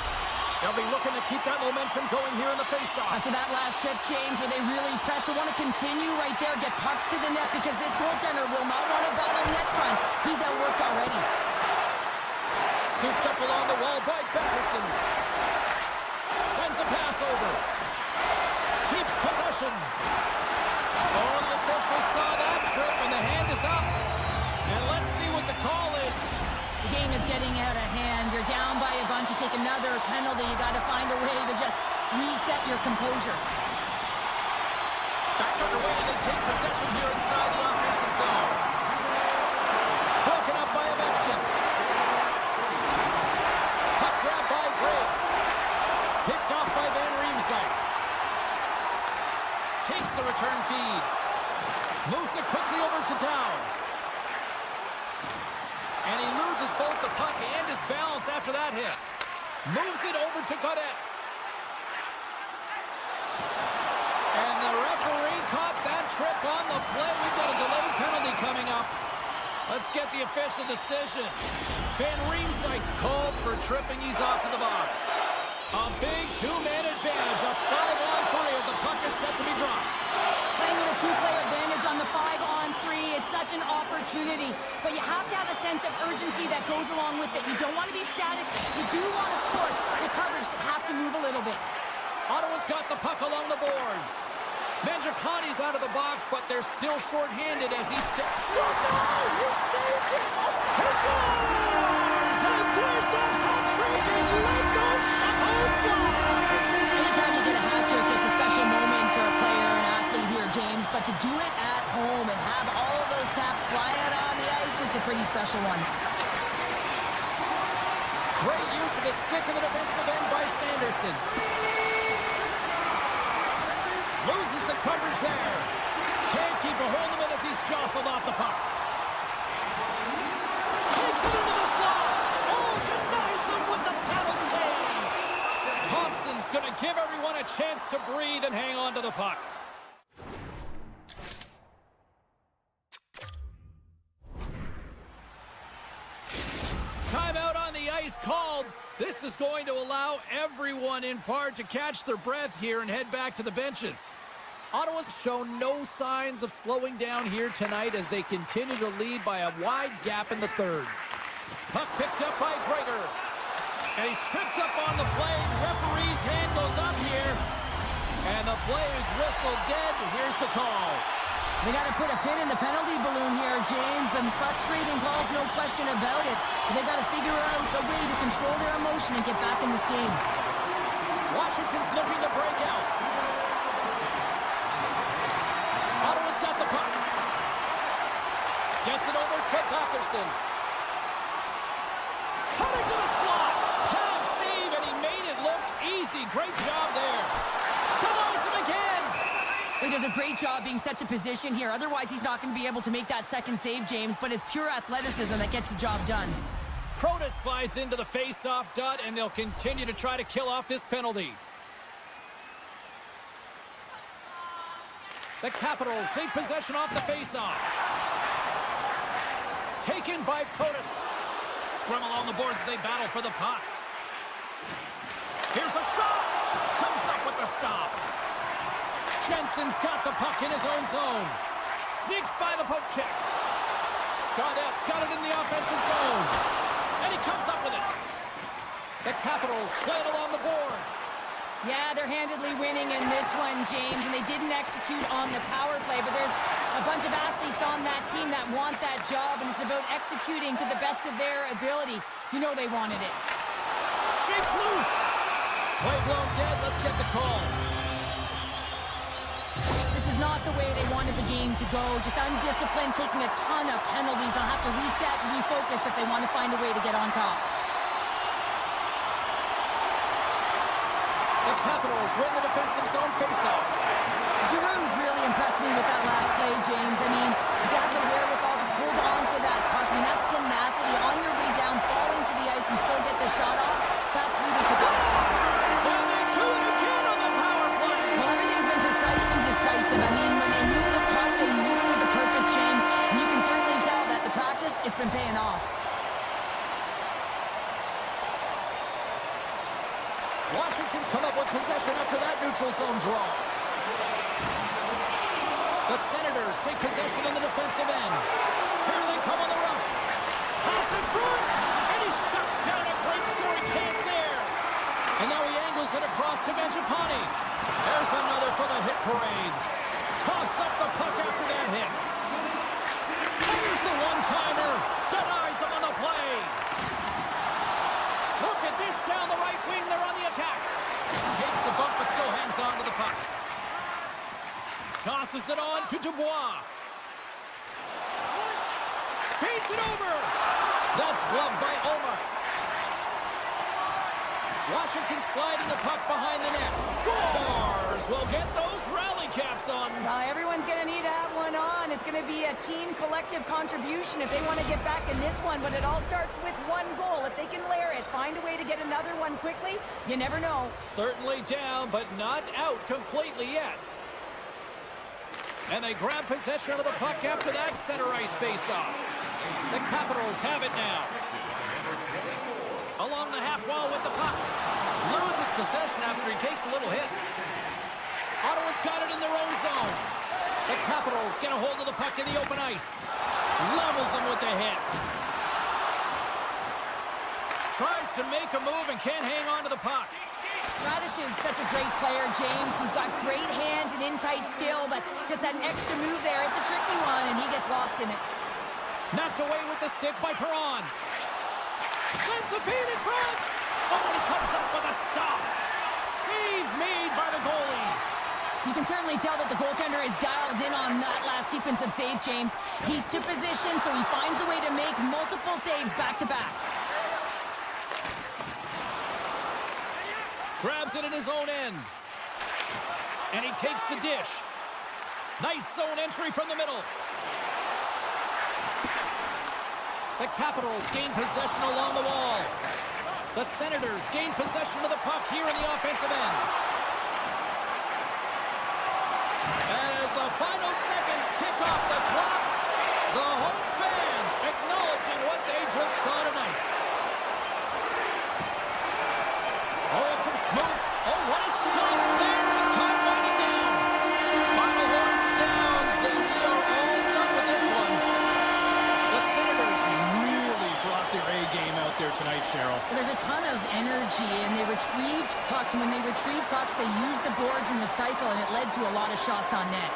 They'll be looking to keep that momentum going here in the faceoff. After that last shift, James, where they really press, they want to continue right there, get pucks to the net, because this goaltender will not want to battle net front. He's outworked already. Scooped up along the wall by Beckerson. Sends a pass over. Keeps possession. Oh, the official saw that trip, and the hand is up. And let's see what the call is. The game is getting out of hand. You're down by a bunch. You take another penalty. You got to find a way to just reset your composure. Back underway, they take possession here inside the offensive zone. Broken up by Ovechkin. Puck grab by Gray. Picked off by Van Riemsdyk. Takes the return feed. Moves it quickly over to Down. And he loses both the puck and his balance after that hit. Moves it over to Cadet. And the referee caught that trip on the play. We've got a delayed penalty coming up. Let's get the official decision. Van Riemsdyk's called for tripping. He's off to the box. A big two-man advantage. A 5-on-3 as the puck is set to be dropped. Playing with a two-player advantage on the 5-on-3 is such an opportunity, but you have to have a sense of urgency that goes along with it. You don't want to be static. You do want, of course, the coverage to have to move a little bit. Ottawa's got the puck along the boards. Mangiapane's out of the box, but they're still short-handed as he steps. Scored now! He saved it! He scores! And there's the hat-trick, and let those shadows fly! Anytime you get a hat trick, it's a special moment for a player and athlete here, James, but to do it at home and have all of those caps fly out on the ice, it's a pretty special one. Great use of the stick in the defensive end by Sanderson. Loses the coverage there. Can't keep a hold of it as he's jostled off the puck. Takes it into the slot. Oh, denies him with the paddle save. Thompson's going to give everyone a chance to breathe and hang on to the puck. Timeout on the ice called. This is going to allow everyone in part to catch their breath here and head back to the benches. Ottawa's shown no signs of slowing down here tonight as they continue to lead by a wide gap in the third. Puck picked up by Gregor. And he's tripped up on the play. Referee's hand goes up here. And the play is whistled dead. Here's the call. They got to put a pin in the penalty balloon here, James. The frustrating calls, no question about it. But they got to figure out a way to control their emotion and get back in this game. Washington's looking to break Edvinson. Cutting to the slot. Pound save, and he made it look easy. Great job there. Denies him again. He does a great job being set to position here. Otherwise, he's not going to be able to make that second save, James. But it's pure athleticism that gets the job done. Kratos slides into the face-off dot, and they'll continue to try to kill off this penalty. The Capitals take possession off the face-off. Taken by Kratos. Scrum along the boards as they battle for the puck. Here's a shot. Comes up with the stop. Jensen's got the puck in his own zone. Sneaks by the poke check. Gaudette's got it in the offensive zone. And he comes up with it. The Capitals play it along the boards. Yeah, they're handedly winning in this one, James, and they didn't execute on the power play, but there's a bunch of athletes on that team that want that job, and it's about executing to the best of their ability. You know they wanted it. Shakes loose. Play blown dead. Let's get the call. This is not the way they wanted the game to go. Just undisciplined, taking a ton of penalties. They'll have to reset and refocus if they want to find a way to get on top. The Capitals win the defensive zone faceoff. Giroux's really impressed me with that last play, James. I mean, you got the wherewithal to hold on to that puck. I mean, that's tenacity. On your way down, falling to the ice and still get the shot off. That's leadership. So they do it again on the power play. Well, everything's been precise and decisive. I mean, when they move the puck, they move with a purpose, James. And you can certainly tell that the practice, it's been paying off. Washington's come up with possession after that neutral zone draw. The Senators take possession in the defensive end. Here they come on the rush. Pass in front, and he shuts down a great scoring chance there. And now he angles it across to Mangiapane. There's another for the hit parade. Coughs up the puck after that hit. Here's the one-timer. Denies him on the play. Look at this down the right wing. They're on the attack. Takes a bump, but still hangs on to the puck. Tosses it on to Dubois. Feeds it over. That's gloved by Omar. Washington sliding the puck behind the net. Scores! We'll get those rally caps on. Everyone's going to need to have one on. It's going to be a team collective contribution if they want to get back in this one. But it all starts with one goal. If they can layer it, find a way to get another one quickly, you never know. Certainly down, but not out completely yet. And they grab possession of the puck after that center ice faceoff. The Capitals have it now. Along the half wall with the puck. Loses possession after he takes a little hit. Ottawa's got it in their own zone. The Capitals get a hold of the puck in the open ice. Levels them with the hit. Tries to make a move and can't hang on to the puck. Kratos is such a great player, James. He's got great hands and in-tight skill, but just that extra move there, it's a tricky one, and he gets lost in it. Knocked away with the stick by Perron. Sends the feed in front. Oh, he comes up with a stop. Save made by the goalie. You can certainly tell that the goaltender is dialed in on that last sequence of saves, James. He's to position, so he finds a way to make multiple saves back-to-back. Grabs it in his own end. And he takes the dish. Nice zone entry from the middle. The Capitals gain possession along the wall. The Senators gain possession of the puck here in the offensive end. And as the final seconds tick off the clock, the home fans acknowledging what they just saw tonight. Oh, it's some smooth. Oh, what a stop there with time winding down. Final horn sounds, and we are all done with this one. The Senators really brought their A game out there tonight, Cheryl. There's a ton of energy, and they retrieved pucks. And when they retrieved pucks, they used the boards in the cycle, and it led to a lot of shots on net.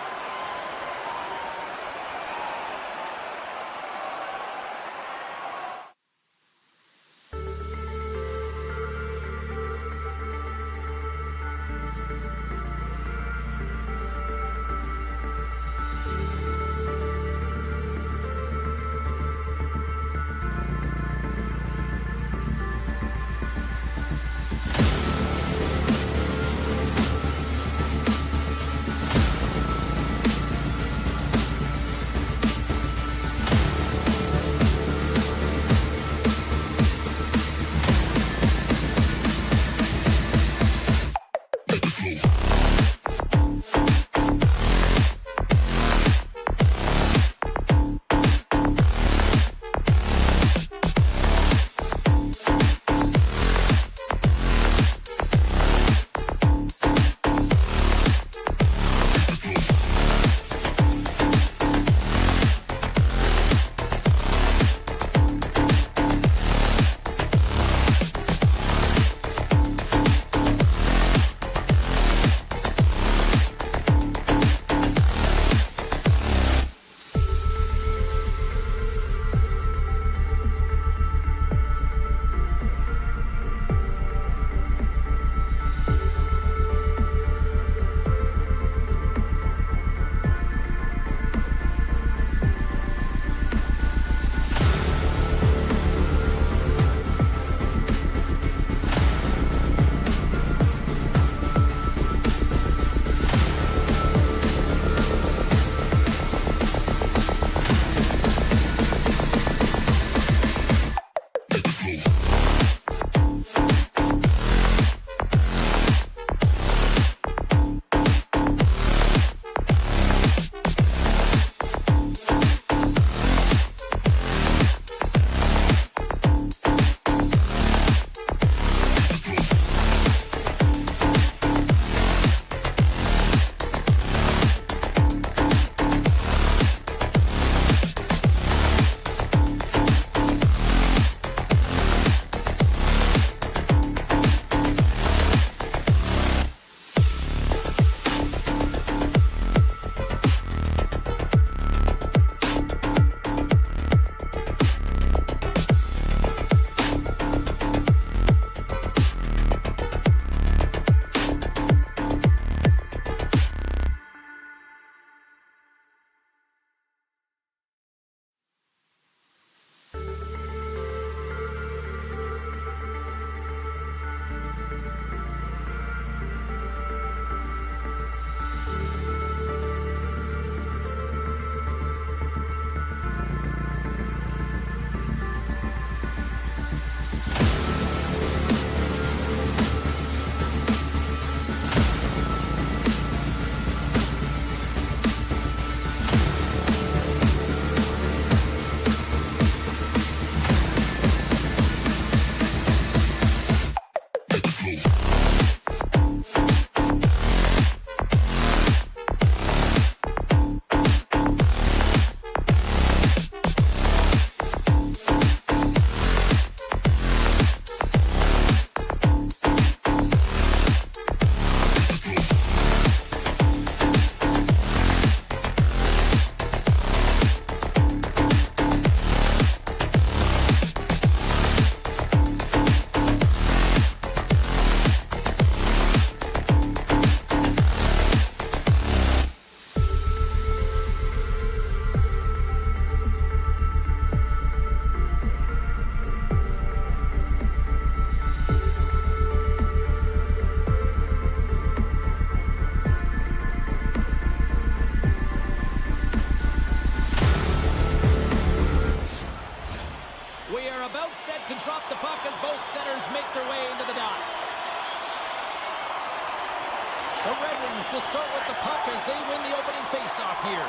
will start with the puck as they win the opening faceoff here.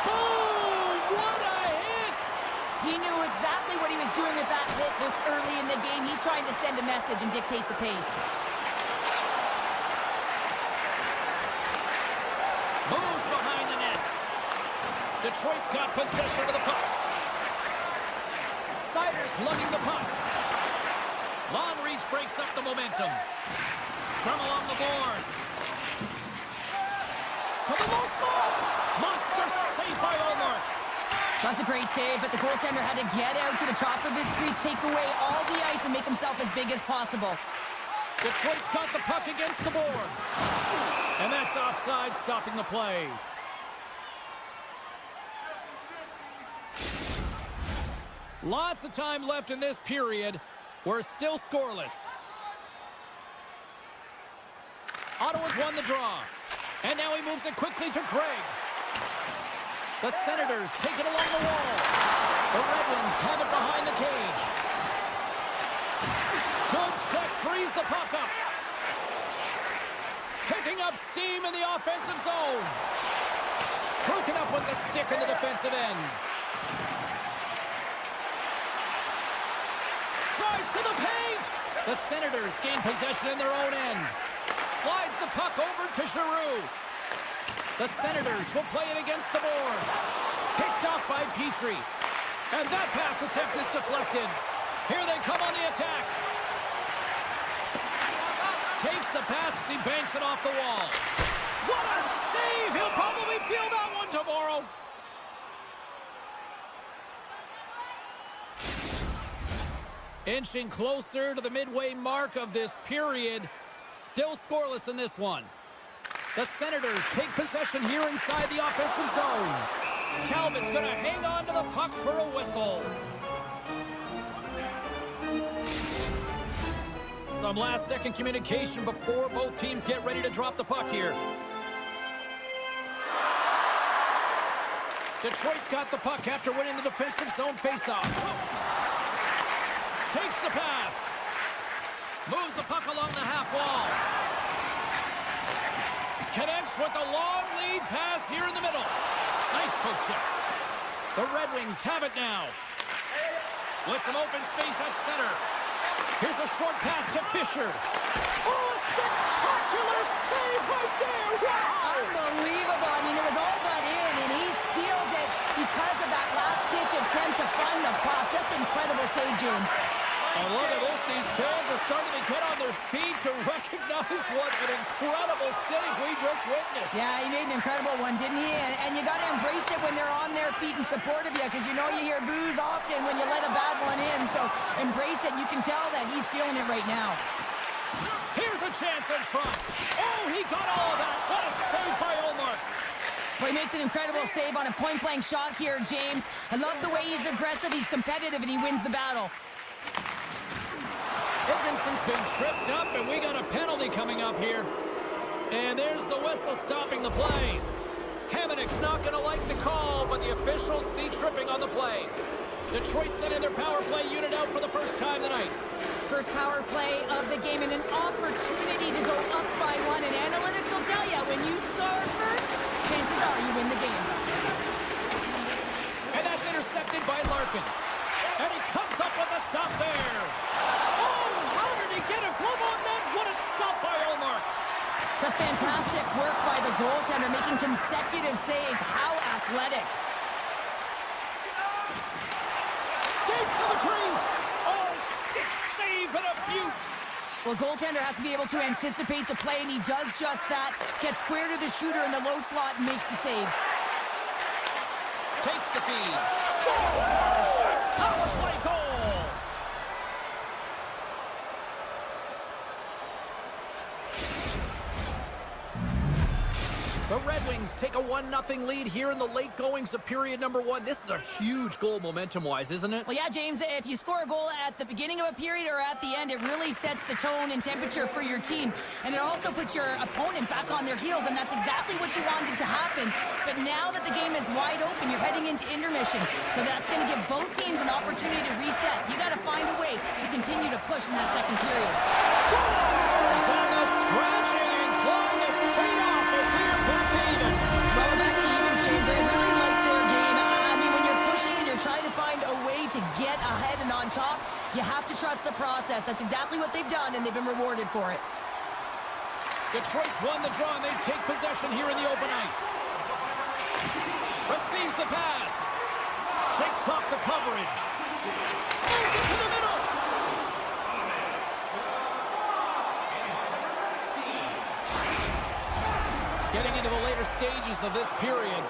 Boom! What a hit! He knew exactly what he was doing with that hit this early in the game. He's trying to send a message and dictate the pace. Moves behind the net. Detroit's got possession of the puck. Siders lugging the puck. Long reach breaks up the momentum. Scrum along the boards. To the low slot. Monster save by Allmark. That's a great save, but the goaltender had to get out to the top of his crease, take away all the ice, and make himself as big as possible. Detroit's got the puck against the boards. And that's offside, stopping the play. Lots of time left in this period. We're still scoreless. Ottawa's won the draw. And now he moves it quickly to Craig. The Senators take it along the wall. The Red Wings have it behind the cage. Good check, frees the puck up. Picking up steam in the offensive zone. Broken up with the stick in the defensive end. Drives to the paint. The Senators gain possession in their own end. Slides the puck over to Giroux. The Senators will play it against the boards. Picked off by Petrie. And that pass attempt is deflected. Here they come on the attack. Takes the pass as he banks it off the wall. What a save! He'll probably feel that one tomorrow. Inching closer to the midway mark of this period. Still scoreless in this one. The Senators take possession here inside the offensive zone. Talbot's going to hang on to the puck for a whistle. Some last-second communication before both teams get ready to drop the puck here. Detroit's got the puck after winning the defensive zone faceoff. Takes the pass. Moves the puck along the half wall. Connects with a long lead pass here in the middle. Nice poke check. The Red Wings have it now. With some open space at center. Here's a short pass to Fisher. Oh, a spectacular save right there. Wow! Unbelievable. I mean, it was all but in, and he steals it because of that last-ditch attempt to find the puck. Just incredible save, James. And look at this. These fans are starting to get on their feet to recognize what an incredible save we just witnessed. Yeah, he made an incredible one, didn't he? And you got to embrace it when they're on their feet in support of you, because you know you hear boos often when you let a bad one in. So embrace it. You can tell that he's feeling it right now. Here's a chance in front. Oh, he got all of that. What a save by Ullmark. Well, he makes an incredible save on a point-blank shot here, James. I love the way he's aggressive, he's competitive, and he wins the battle. Edvinson's been tripped up, and we got a penalty coming up here. And there's the whistle stopping the play. Hamanek's not going to like the call, but the officials see tripping on the play. Detroit sending their power play unit out for the first time tonight. First power play of the game and an opportunity to go up by one. And analytics will tell you, when you score first, chances are you win the game. And that's intercepted by Larkin. And he comes up with a stop there. Oh, how did he get a glove on that? What a stop by Ullmark. Just fantastic work by the goaltender, making consecutive saves. How athletic. Skates to the crease. Oh, stick save and a beaut. Well, goaltender has to be able to anticipate the play, and he does just that. Gets square to the shooter in the low slot and makes the save. Takes the feed. Scores! Power play goal! The Red Wings take a 1-0 lead here in the late goings of period number 1. This is a huge goal momentum-wise, isn't it? Well, yeah, James, if you score a goal at the beginning of a period or at the end, it really sets the tone and temperature for your team. And it also puts your opponent back on their heels, and that's exactly what you wanted to happen. But now that the game is wide open, you're heading into intermission. So that's going to give both teams an opportunity to reset. You got to find a way to continue to push in that second period. Scores! And the scratching and clawing is paid off as we are back to even. Well, back to even, James. I really like their game. I mean, when you're pushing and you're trying to find a way to get ahead and on top, you have to trust the process. That's exactly what they've done, and they've been rewarded for it. Detroit's won the draw, and they take possession here in the open ice. Receives the pass. Shakes off the coverage. Moves it to the middle. Getting into the later stages of this period,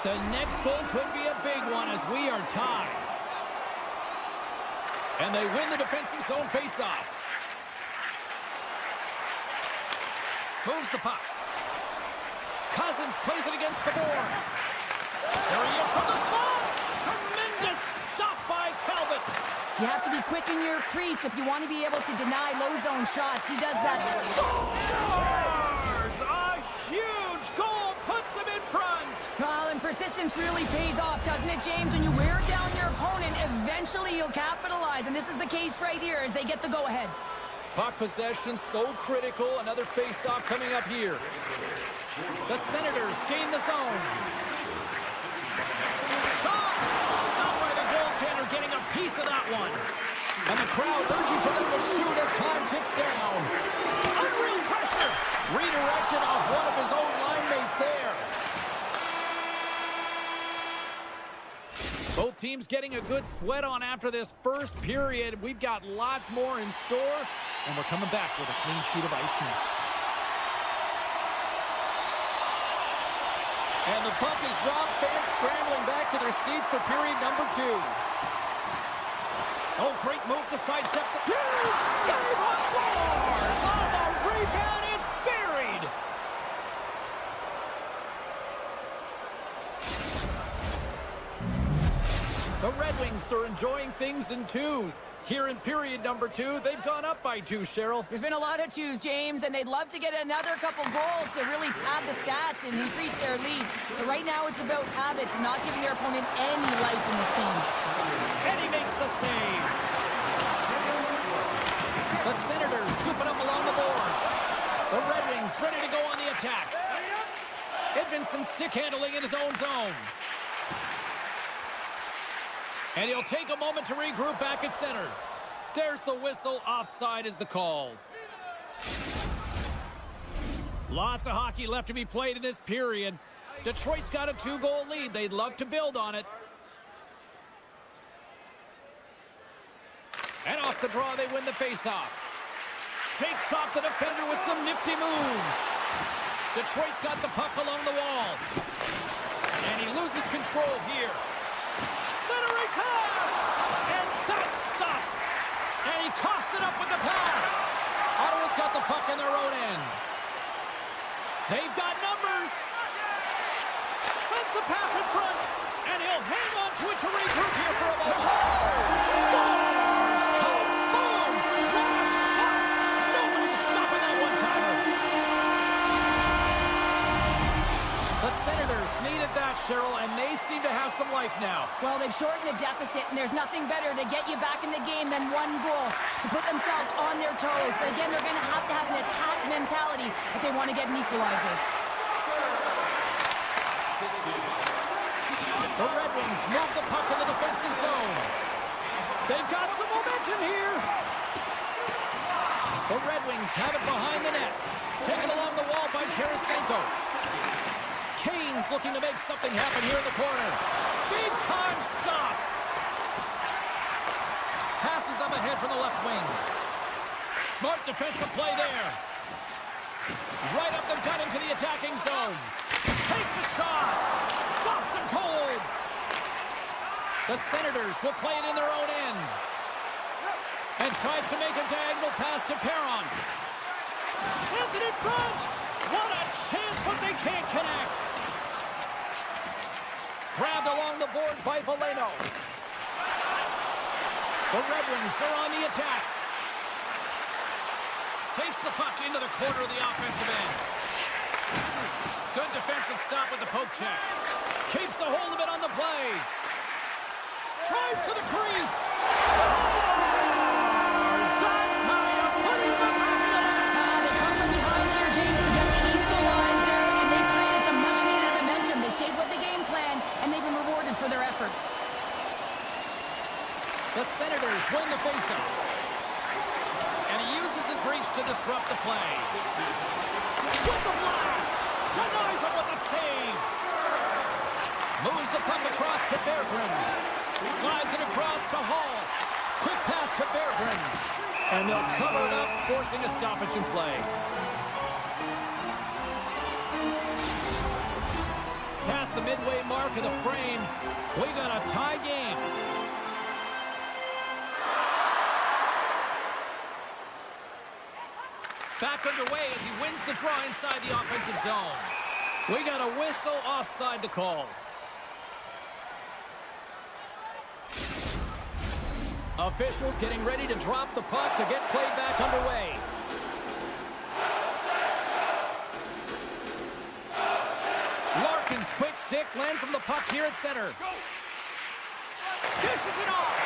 the next goal could be a big one as we are tied. And they win the defensive zone faceoff. Moves the puck. Cousins plays it against the boards. There he is from the slot. Tremendous stop by Talbot. You have to be quick in your crease if you want to be able to deny low zone shots. He does that. Scores! A huge goal puts them in front. Well, and persistence really pays off, doesn't it, James? When you wear down your opponent, eventually you'll capitalize. And this is the case right here as they get the go-ahead. Puck possession so critical. Another face-off coming up here. The Senators gain the zone. Shot! Stopped by the goaltender, getting a piece of that one. And the crowd urging for them to shoot as time ticks down. Unreal pressure! Redirected off one of his own line mates there. Both teams getting a good sweat on after this first period. We've got lots more in store, and we're coming back with a clean sheet of ice next. And the puck is dropped. Fans scrambling back to their seats for period number 2. Oh, great move to sidestep. Huge save on Stars! On the rebound, it's buried! The Red Wings are enjoying things in twos. Here in period number 2, they've gone up by 2, Cheryl. There's been a lot of twos, James, and they'd love to get another couple goals to really pad the stats and increase their lead. But right now it's about habits and not giving their opponent any life in this game. EnnY makes the save. The Senators scooping up along the boards. The Red Wings ready to go on the attack. Edvinsson stick handling in his own zone. And he'll take a moment to regroup back at center. There's the whistle. Offside is the call. Lots of hockey left to be played in this period. Detroit's got a 2-goal lead. They'd love to build on it. And off the draw, they win the faceoff. Shakes off the defender with some nifty moves. Detroit's got the puck along the wall. And he loses control here. Centering pass! And that's stopped! And he coughs it up with the pass. Ottawa's got the puck in their own end. They've got numbers. Sends the pass in front. And he'll hang on to it to regroup here for a moment. Scores! Kaboom! What a shot! Nobody's stopping that one-timer. The Senators needed that, Cheryl, and they seem to have some life now. Well, they've shortened the deficit, and there's nothing better to get you back in the game than one goal to put themselves on their toes. But again, they're going to have an attack mentality if they want to get an equalizer. The Red Wings move the puck in the defensive zone. They've got some momentum here. The Red Wings have it behind the net. Taken along the wall by Tarasenko. Kane's looking to make something happen here in the corner. Big time stop. Passes up ahead from the left wing. Smart defensive play there. Right up the gut into the attacking zone. Takes a shot. Stops him cold. The Senators will play it in their own end. And tries to make a diagonal pass to Perron. Sends it in front. What a chance, but they can't connect. Grabbed along the board by Veleno. The Red Wings are on the attack. Takes the puck into the corner of the offensive end. Good defensive stop with the poke check. Keeps a hold of it on the play. Drives to the crease. Scores! That's how you put him back in the net. They come from behind here, James, to get the equalizer, and they created some much-needed momentum. They stayed with the game plan, and they've been rewarded for their efforts. The Senators win the faceoff. And he uses his reach to disrupt the play. With the blast! Denies him with the save! Moves the puck across to Berggren. Slides it across to Hall. Quick pass to Berggren. And they'll cover it up, forcing a stoppage in play. Past the midway mark of the frame, we got a tie game. Back underway as he wins the draw inside the offensive zone. We got a whistle offside to call. Officials getting ready to drop the puck to get played back underway. Larkin's quick stick lands from the puck here at center. Dishes it off.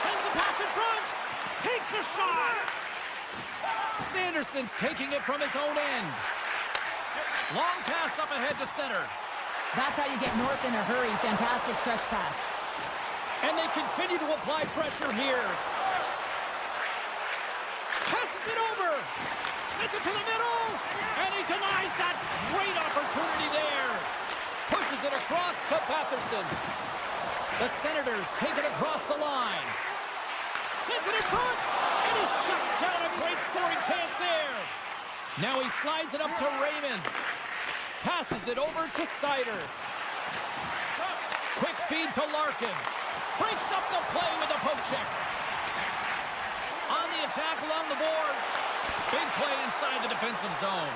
Sends the pass in front. Takes a shot. Sanderson's taking it from his own end. Long pass up ahead to center. That's how you get north in a hurry. Fantastic stretch pass. And they continue to apply pressure here. Passes it over. Sends it to the middle. And he denies that great opportunity there. Pushes it across to Patterson. The Senators take it across the line. Sends it in front. And he shuts down a great scoring chance there. Now he slides it up to Raymond. Passes it over to Sider. Quick feed to Larkin. Breaks up the play with a poke check. On the attack along the boards. Big play inside the defensive zone.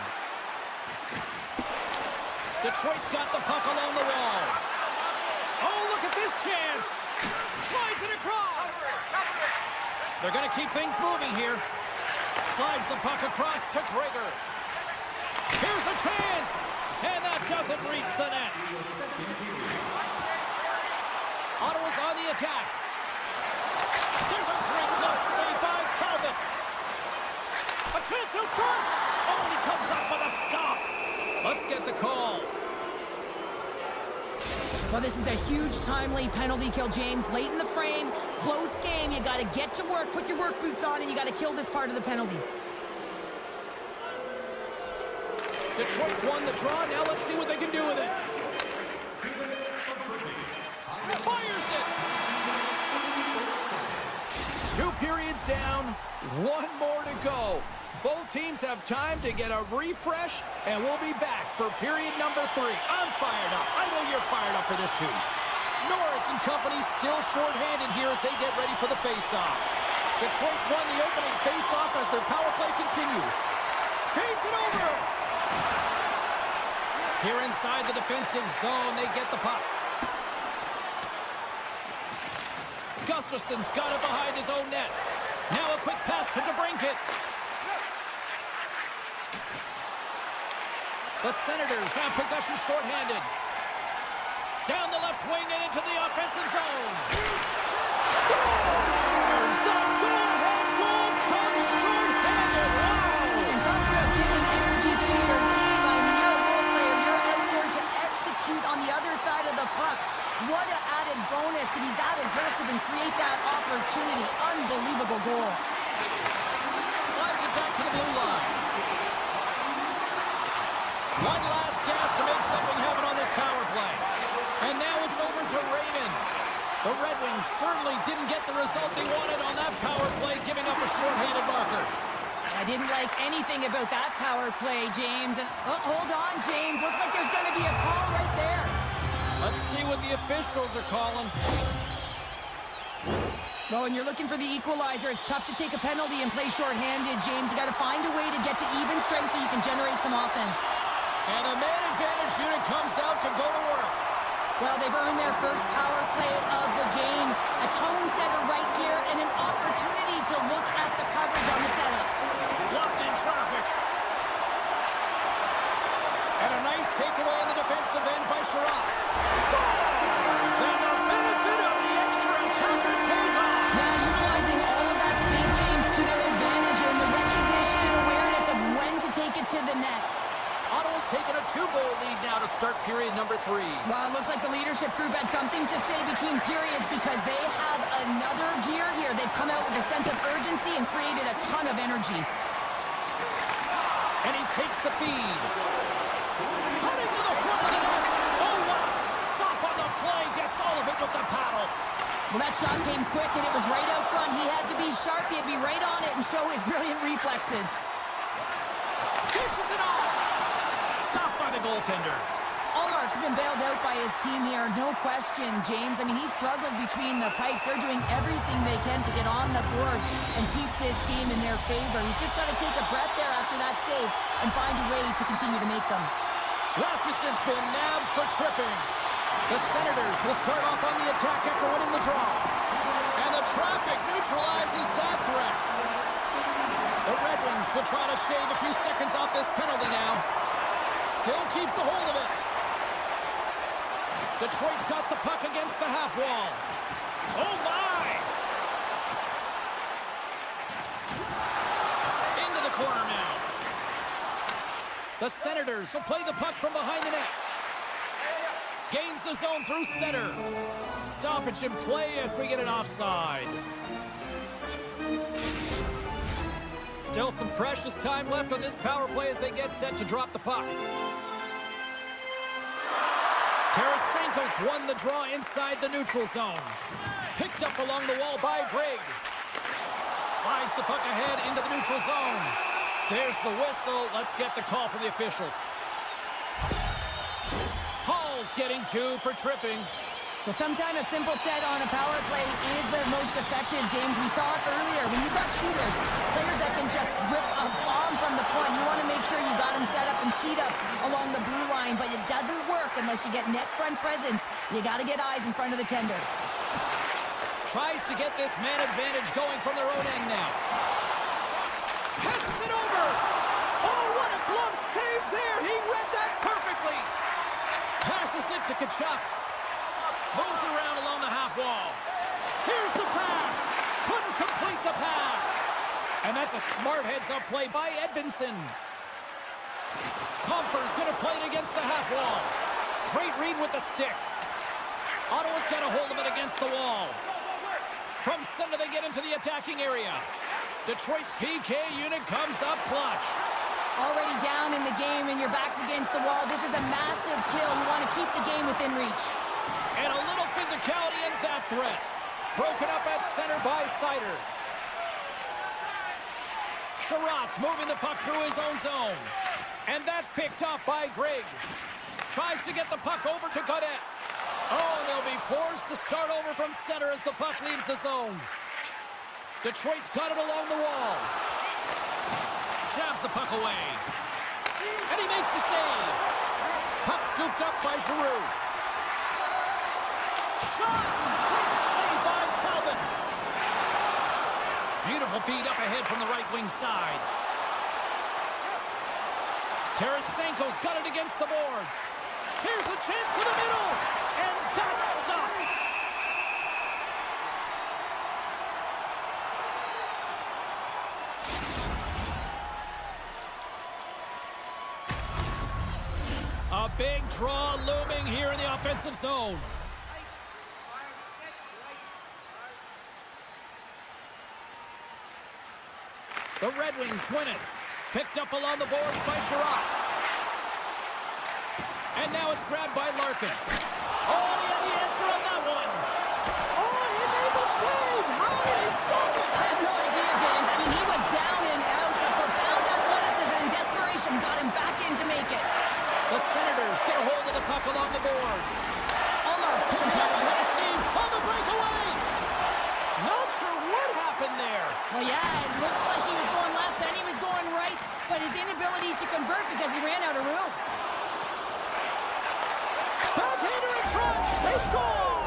Detroit's got the puck along the wall. Oh, look at this chance. Slides it across. They're going to keep things moving here. Slides the puck across to Krieger. Here's a chance. And that doesn't reach the net. Ottawa's on the attack. There's a great just save by Talbot. A chance out front. Oh, he comes up with a stop. Let's get the call. Well, this is a huge timely penalty kill, James. Late in the frame, close game. You got to get to work, put your work boots on, and you got to kill this part of the penalty. Detroit's won the draw. Now let's see what they can do with it. Fires it. 2 periods down. 1 more to go. Both teams have time to get a refresh, and we'll be back for period number 3. I'm fired up. I know you're fired up for this too. Norris and company still shorthanded here as they get ready for the face-off. Detroit's won the opening face-off as their power play continues. Feeds it over. Here inside the defensive zone, they get the puck. Gustafson's got it behind his own net. Now a quick pass to DeBrincat. The Senators have possession shorthanded. Down the left wing and into the offensive zone. Scores! The go-ahead goal comes shorthanded. Wow! And talking about giving energy to your team, I mean, you're a role player. You're out there to execute on the other side of the puck. What an added bonus to be that aggressive and create that opportunity. Unbelievable goal. Slides it back to the blue line. One last gas to make something happen on this power play. And now it's over to Raymond. The Red Wings certainly didn't get the result they wanted on that power play, giving up a shorthanded marker. I didn't like anything about that power play, James. And hold on, James. Looks like there's going to be a call right there. Let's see what the officials are calling. Well, when you're looking for the equalizer, it's tough to take a penalty and play shorthanded, James. You got to find a way to get to even strength so you can generate some offense. And a man advantage unit comes out to go to work. Well, they've earned their first power play of the game. A tone setter right here and an opportunity to look at the coverage on the setup. Blocked in traffic. And a nice takeaway on the defensive end by Sherrod. Scores! And the benefit of the extra attacker pays off. Now utilizing all of that space, James, to their advantage and the recognition and awareness of when to take it to the net. Ottawa's taken a 2-goal lead now to start period number 3. Well, it looks like the leadership group had something to say between periods because they have another gear here. They've come out with a sense of urgency and created a ton of energy. And he takes the feed. Cutting to the front of the net. Oh, what a stop on the play. Gets all of it with the paddle. Well, that shot came quick and it was right out front. He had to be sharp. He had to be right on it and show his brilliant reflexes. Dishes it off. Stopped by the goaltender. Allmark's been bailed out by his team here, no question, James. I mean, he struggled between the pipes. They're doing everything they can to get on the board and keep this game in their favor. He's just got to take a breath there after that save and find a way to continue to make them. Rasmussen's been nabbed for tripping. The Senators will start off on the attack after winning the draw. And the traffic neutralizes that threat. The Red Wings will try to shave a few seconds off this penalty now. Still keeps a hold of it. Detroit's got the puck against the half wall. Oh, my! Into the corner now. The Senators will play the puck from behind the net. Gains the zone through center. Stoppage in play as we get an offside. Still some precious time left on this power play as they get set to drop the puck. Tarasenko's won the draw inside the neutral zone. Picked up along the wall by Greg. Slides the puck ahead into the neutral zone. There's the whistle. Let's get the call from the officials. Hall's getting 2 for tripping. Well, sometimes a simple set on a power play is the most effective, James. We saw it earlier. When you've got shooters, players that can just rip a bomb from the point, you want to make sure you got them set up and teed up along the blue line, but it doesn't work unless you get net front presence. You got to get eyes in front of the tender. Tries to get this man advantage going from their own end now. Passes it over. Oh, what a glove save there. He read that perfectly. Passes it to Tkachuk. Moves around along the half wall. Here's the pass. Couldn't complete the pass. And that's a smart heads-up play by Edvinsson. Comfer's going to play it against the half wall. Great read with the stick. Ottawa's got a hold of it against the wall. From center, they get into the attacking area. Detroit's PK unit comes up clutch. Already down in the game and your back's against the wall. This is a massive kill. You want to keep the game within reach. And a little physicality ends that threat. Broken up at center by Sider. Sherratt's moving the puck through his own zone. And that's picked up by Greg. Tries to get the puck over to Gaudette. Oh, they'll be forced to start over from center as the puck leaves the zone. Detroit's got it along the wall. Jabs the puck away. And he makes the save. Puck scooped up by Giroux. Shot! Great save by Talbot. Beautiful feed up ahead from the right wing side. Tarasenko's got it against the boards. Here's a chance to the middle. And that's stopped. A big draw looming here in the offensive zone. The Red Wings win it. Picked up along the boards by Sherratt. And now it's grabbed by Larkin. Oh, he had the answer on that one. Oh, he made the save. How did he stop it? I have no idea, James. I mean, he was down and out, but profound athleticism and desperation got him back in to make it. The Senators get a hold of the puck along the boards. Allmark's taking part of it. Steve on the breakaway. Not sure what happened there. Well, yeah, it looks like he was going left, then he was going right, but his inability to convert because he ran out of room. Backhander in front. They score.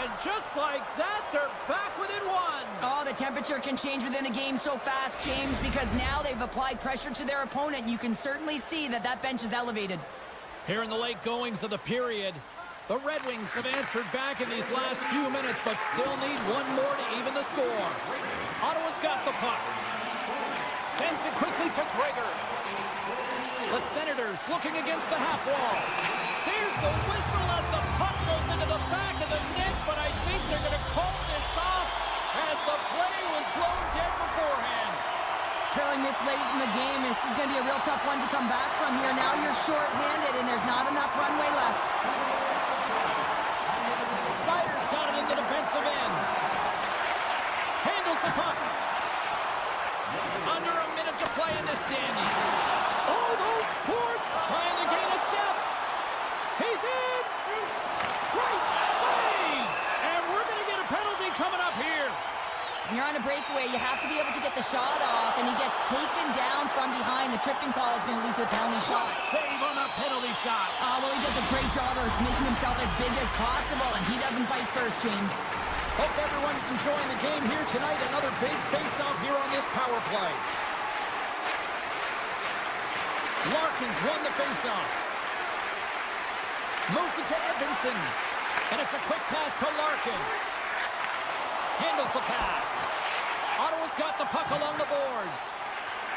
And just like that, they're back within one. Oh, the temperature can change within a game so fast, James, because now they've applied pressure to their opponent. You can certainly see that that bench is elevated. Here in the late goings of the period, the Red Wings have answered back in these last few minutes, but still need one more to even the score. Ottawa's got the puck. Sends it quickly to Gregor. The Senators looking against the half wall. There's the whistle as the puck goes into the back of the net, but I think they're going to call this off as the play was blown dead beforehand. Trailing this late in the game, this is going to be a real tough one to come back from here. Now you're short-handed and there's not enough runway left. Sider's got it in the defensive end. Handles the puck. Under a minute to play in this dandy. Oh, those boards trying to gain a step. He's in. Great save. And we're going to get a penalty coming up here. When you're on a breakaway, you have to be able to get the shot off, and he gets taken down from behind. The tripping call is going to lead to a penalty shot. Save on a penalty shot. Well, he does a great job of making himself as big as possible, and he doesn't bite first, James. Hope everyone's enjoying the game here tonight. Another big face-off here on this power play. Larkin's won the face-off. Moves it to Edvinsson. And it's a quick pass to Larkin. Handles the pass. Ottawa's got the puck along the boards.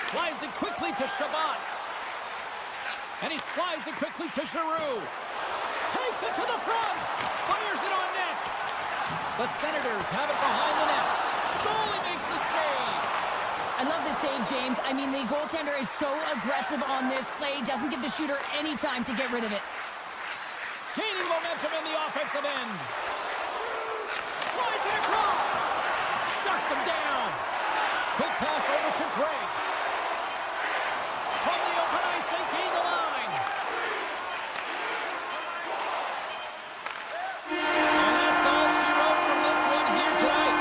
Slides it quickly to Shabbat. And he slides it quickly to Giroux. Takes it to the front. Fires it on net. The Senators have it behind the net. Goalie makes the save. I love the save, James. I mean, the goaltender is so aggressive on this play. Doesn't give the shooter any time to get rid of it. Gaining momentum in the offensive end. Slides it across. Shuts him down. Quick pass over to Gray. From the open ice, they gain the line. And that's all she wrote from this one here tonight.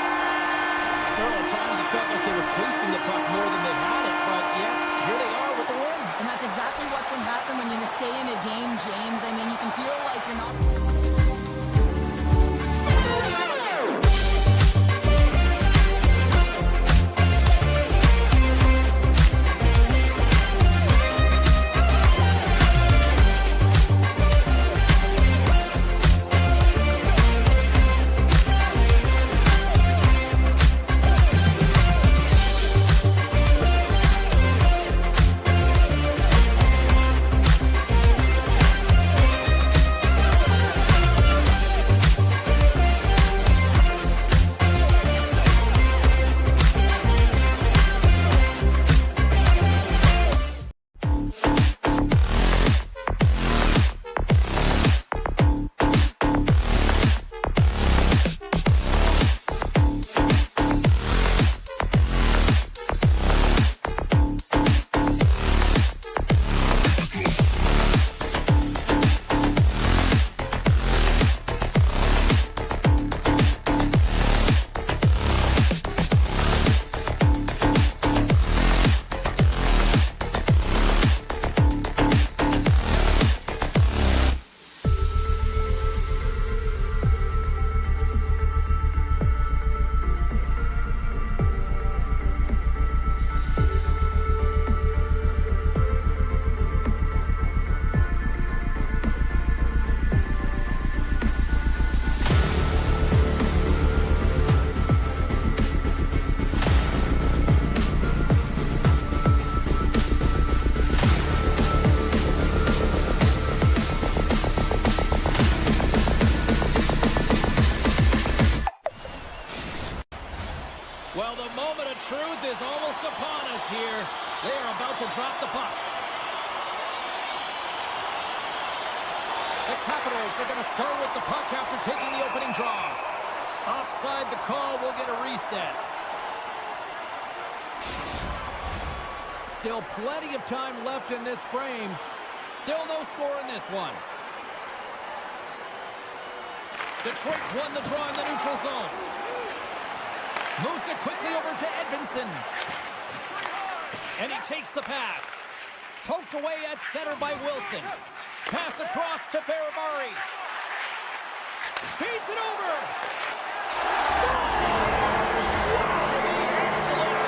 Sure, at times it felt like they were chasing the puck more than they had it, but yeah, here they are with the win. And that's exactly what can happen when you stay in a game, James. I mean, you can feel like you're not... Well, the moment of truth is almost upon us here. They are about to drop the puck. The Capitals are going to start with the puck after taking the opening draw. Offside the call, will get a reset. Still plenty of time left in this frame. Still no score in this one. Detroit's won the draw in the neutral zone. Moves it quickly over to Edvinsson. And he takes the pass. Poked away at center by Wilson. Pass across to Ferrabari. Feeds it over. Scores! Wow, the excellent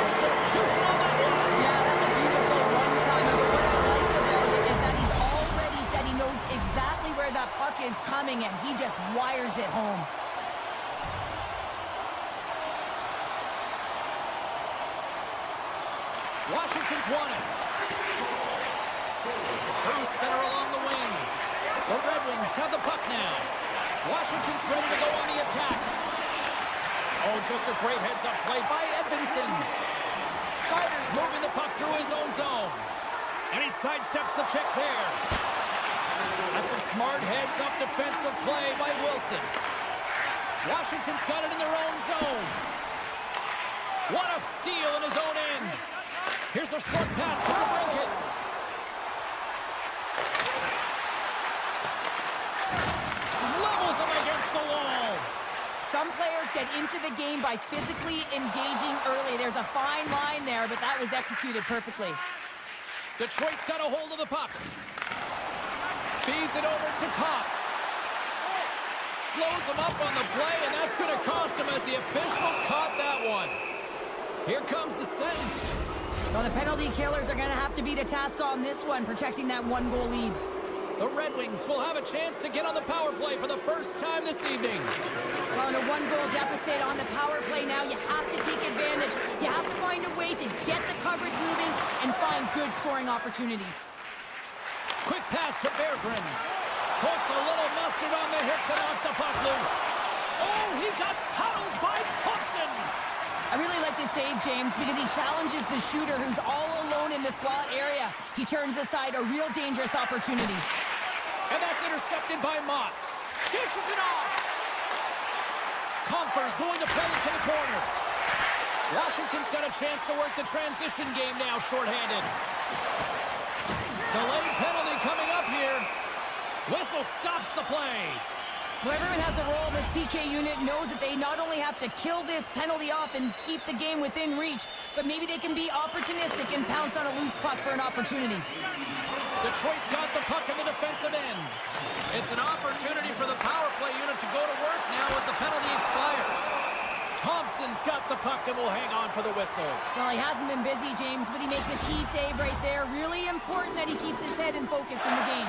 execution on that one. Yeah, that's a beautiful one-timer. But what I like about it is that he's already said he knows exactly where that puck is coming, and he just wires it home. Washington's won it. Through center along the wing. The Red Wings have the puck now. Washington's ready to go on the attack. Oh, just a great heads-up play by Edvinsson. Sider's moving the puck through his own zone. And he sidesteps the check there. That's a smart heads-up defensive play by Wilson. Washington's got it in their own zone. What a steal in his own end. Here's a short pass to the Brinket. Levels him against the wall. Some players get into the game by physically engaging early. There's a fine line there, but that was executed perfectly. Detroit's got a hold of the puck. Feeds it over to Kopp. Slows him up on the play, and that's going to cost him as the officials caught that one. Here comes the sentence. Well, the penalty killers are going to have to beat a task on this one, protecting that one-goal lead. The Red Wings will have a chance to get on the power play for the first time this evening. Well, in a one-goal deficit on the power play now, you have to take advantage. You have to find a way to get the coverage moving and find good scoring opportunities. Quick pass to Berggren. Puts a little mustard on the hip to knock the puck loose. Oh, he got paddled by Thompson. I really like this save, James, because he challenges the shooter who's all alone in the slot area. He turns aside a real dangerous opportunity. And that's intercepted by Mott. Dishes it off. Compher's going to play it to the corner. Washington's got a chance to work the transition game now, shorthanded. Delayed penalty coming up here. Whistle stops the play. Well, everyone has a role in this PK unit, knows that they not only have to kill this penalty off and keep the game within reach, but maybe they can be opportunistic and pounce on a loose puck for an opportunity. Detroit's got the puck in the defensive end. It's an opportunity for the power play unit to go to work now as the penalty expires. Thompson's got the puck and will hang on for the whistle. Well, he hasn't been busy, James, but he makes a key save right there. Really important that he keeps his head in focus in the game.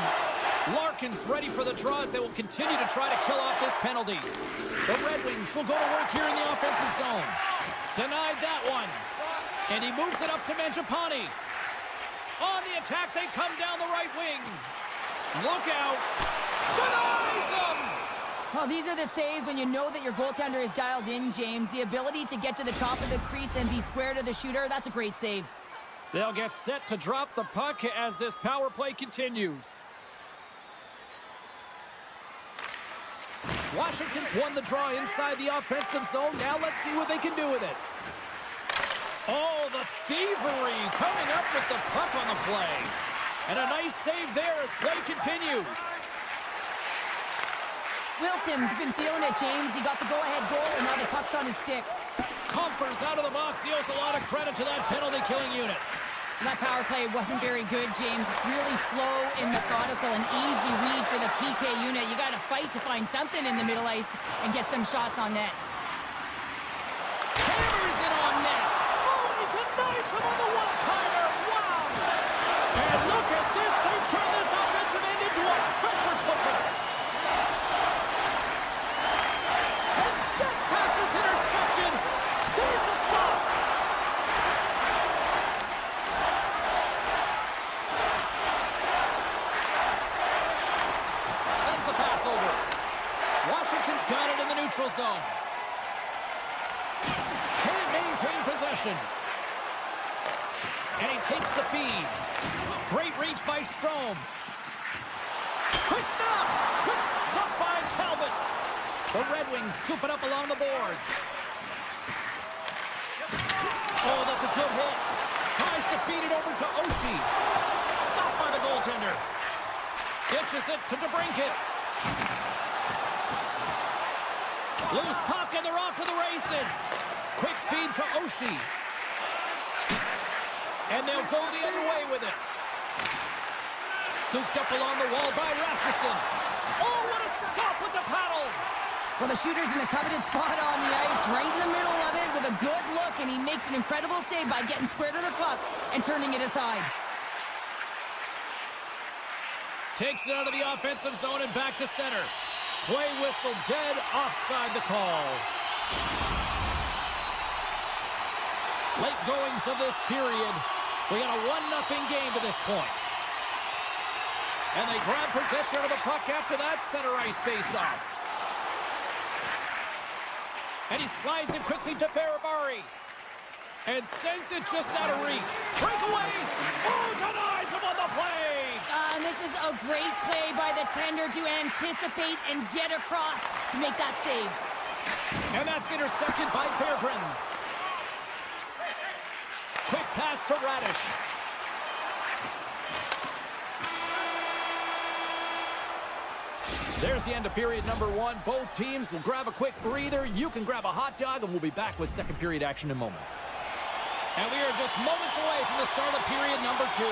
Larkin's ready for the draws. They will continue to try to kill off this penalty. The Red Wings will go to work here in the offensive zone. Denied that one. And he moves it up to Mangiapane. On the attack, they come down the right wing. Look out. Denies him! Well, these are the saves when you know that your goaltender is dialed in, James. The ability to get to the top of the crease and be square to the shooter, that's a great save. They'll get set to drop the puck as this power play continues. Washington's won the draw inside the offensive zone. Now let's see what they can do with it. Oh, the thievery coming up with the puck on the play. And a nice save there as play continues. Wilson's been feeling it, James. He got the go-ahead goal, and now the puck's on his stick. Compher's out of the box. He owes a lot of credit to that penalty-killing unit. That power play wasn't very good, James. It's really slow and methodical, an easy read for the PK unit. You got to fight to find something in the middle ice and get some shots on net. Hammers it on net. Oh, he denies him on the one-timer. Wow! And look at this. They've turned this offensive end into a pressure cooker. And that pass is intercepted. There's a stop. Sends the pass over. Washington's got it in the neutral zone. Can't maintain possession. And he takes the feed. Great reach by Strome. Quick stop! Quick stop by Talbot. The Red Wings scoop it up along the boards. Oh, that's a good hit. Tries to feed it over to Oshie. Stopped by the goaltender. Dishes it to DeBrincat. Loose puck, and they're off to the races. Quick feed to Oshie. And they'll go the other way with it. Scooped up along the wall by Rasmussen. Oh, what a stop with the paddle! Well, the shooter's in a coveted spot on the ice, right in the middle of it with a good look, and he makes an incredible save by getting square to the puck and turning it aside. Takes it out of the offensive zone and back to center. Play whistle dead, offside the call. Late goings of this period. We got a 1-0 game to this point. And they grab possession of the puck after that center ice face-off. And he slides it quickly to Ferrabari. And sends it just out of reach. Breakaway! Oh, denies him on the play! And this is a great play by the tender to anticipate and get across to make that save. And that's intercepted by Berggren. Quick pass to Radish. There's the end of period number 1. Both teams will grab a quick breather. You can grab a hot dog, and we'll be back with second period action in moments. And we are just moments away from the start of period number 2.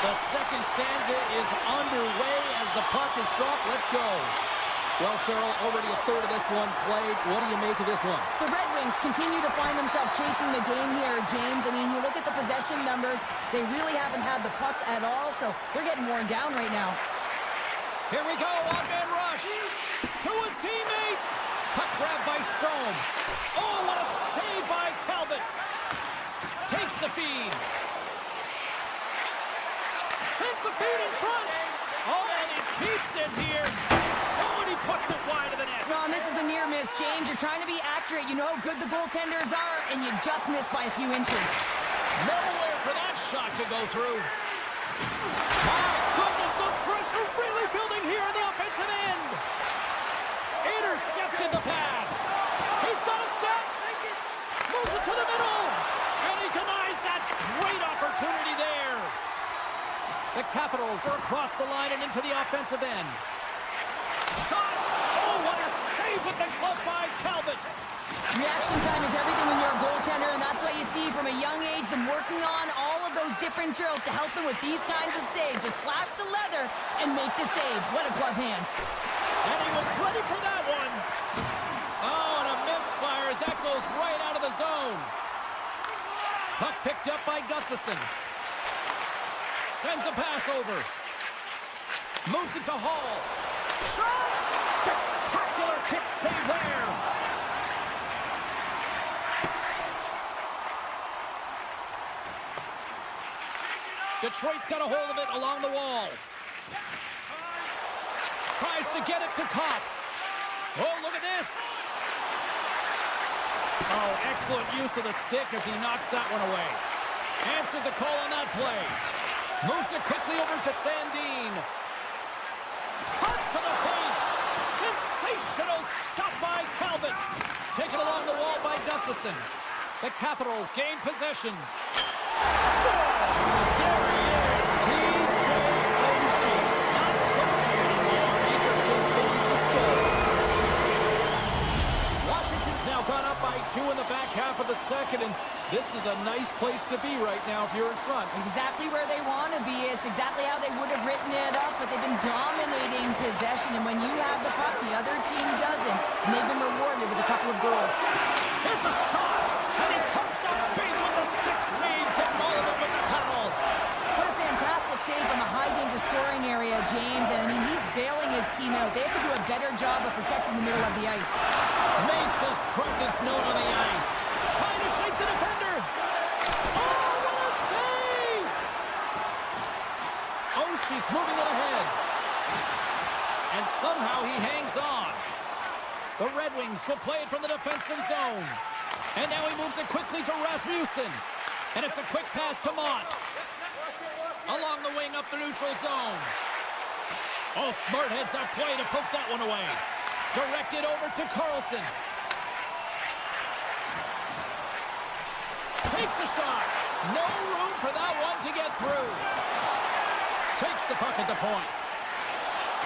The second stanza is underway as the puck is dropped. Let's go. Well, Cheryl, already a third of this one played. What do you make of this one? The Red Wings continue to find themselves chasing the game here, James. I mean, you look at the possession numbers, they really haven't had the puck at all, so they're getting worn down right now. Here we go, one-man rush. To his teammate. Puck grabbed by Strome. Oh, what a save by Talbot. Takes the feed. Sends the feed in front. Oh, and he keeps it here. Oh, and he puts it wide of the net. Well, and this is a near miss, James. You're trying to be accurate. You know how good the goaltenders are, and you just missed by a few inches. Nowhere for that shot to go through. My goodness, the pressure really building here in the offensive end. Intercepted the pass. He's got a step. Moves it to the middle. And he denies that great opportunity there. The Capitals are across the line and into the offensive end. Shot. Oh, what a save with the glove by Talbot. Reaction time is everything when you're a goaltender, and that's why you see from a young age them working on all of those different drills to help them with these kinds of saves. Just flash the leather and make the save. What a glove hand. And he was ready for that one. Oh, and a misfire as that goes right out of the zone. Puck picked up by Gustafsson. Sends a pass over. Moves it to Hall. Shot! Spectacular kick save there. Detroit's got a hold of it along the wall. Tries to get it to Kopp. Oh, look at this. Oh, excellent use of the stick as he knocks that one away. Answered the call on that play. Moves it quickly over to Sandin. Cuts to the paint. Sensational stop by Talbot. Taken along the wall by Gustafsson. The Capitals gain possession. Score! There he is, T.J. Oshie. Not Sochi anymore. He just continues to score. Washington's now gone up by 2 in the back half of the second, and this is a nice place to be right now if you're in front. Exactly where they want to be. It's exactly how they would have written it up, but they've been dominating possession, and when you have the puck, the other team doesn't, and they've been rewarded with a couple of goals. Here's a shot, and he comes up big with the stick save, getting all of it with the paddle. What a fantastic save from a high-danger scoring area, James, and I mean, he's bailing his team out. They have to do a better job of protecting the middle of the ice. Makes his presence known on the ice. Trying to shake the defender. Oh, what a save! Oh, she's moving it ahead. And somehow he hangs on. The Red Wings will play it from the defensive zone. And now he moves it quickly to Rasmussen. And it's a quick pass to Mott. Along the wing up the neutral zone. Oh, smart heads that play to poke that one away. Directed over to Carlson. Takes the shot. No room for that one to get through. Takes the puck at the point.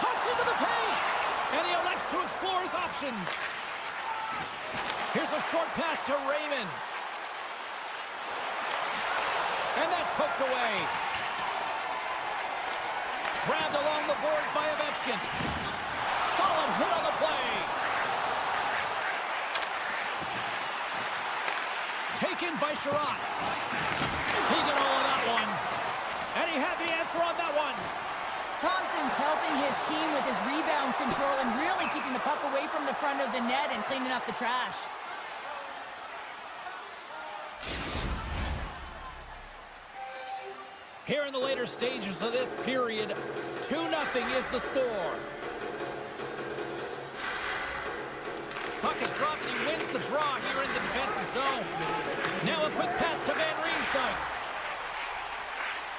Cuts into the paint. And he elects to explore his options. Here's a short pass to Raymond. And that's poked away. Grabbed along the boards by Ovechkin. Solid hit on the play. Taken by Sherratt. He got all of that one. And he had the answer on that one. Thompson's helping his team with his rebound control and really keeping the puck away from the front of the net and cleaning up the trash. Here in the later stages of this period, 2-0 is the score. Puck is dropped and he wins the draw here in the defensive zone. Now a quick pass to Van Riemsdyk.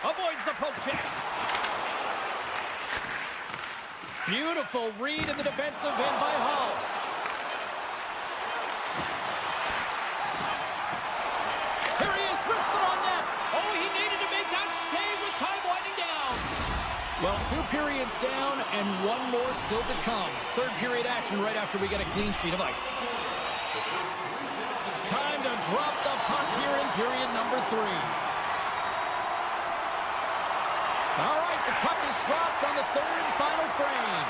Avoids the poke check. Beautiful read in the defensive end by Hall. Here he is, wrists it on net. Oh, he needed to make that save with time winding down. Well, 2 periods down and 1 more still to come. Third period action right after we get a clean sheet of ice. Time to drop the puck here in period number 3. All right, the puck is dropped on the third and final frame.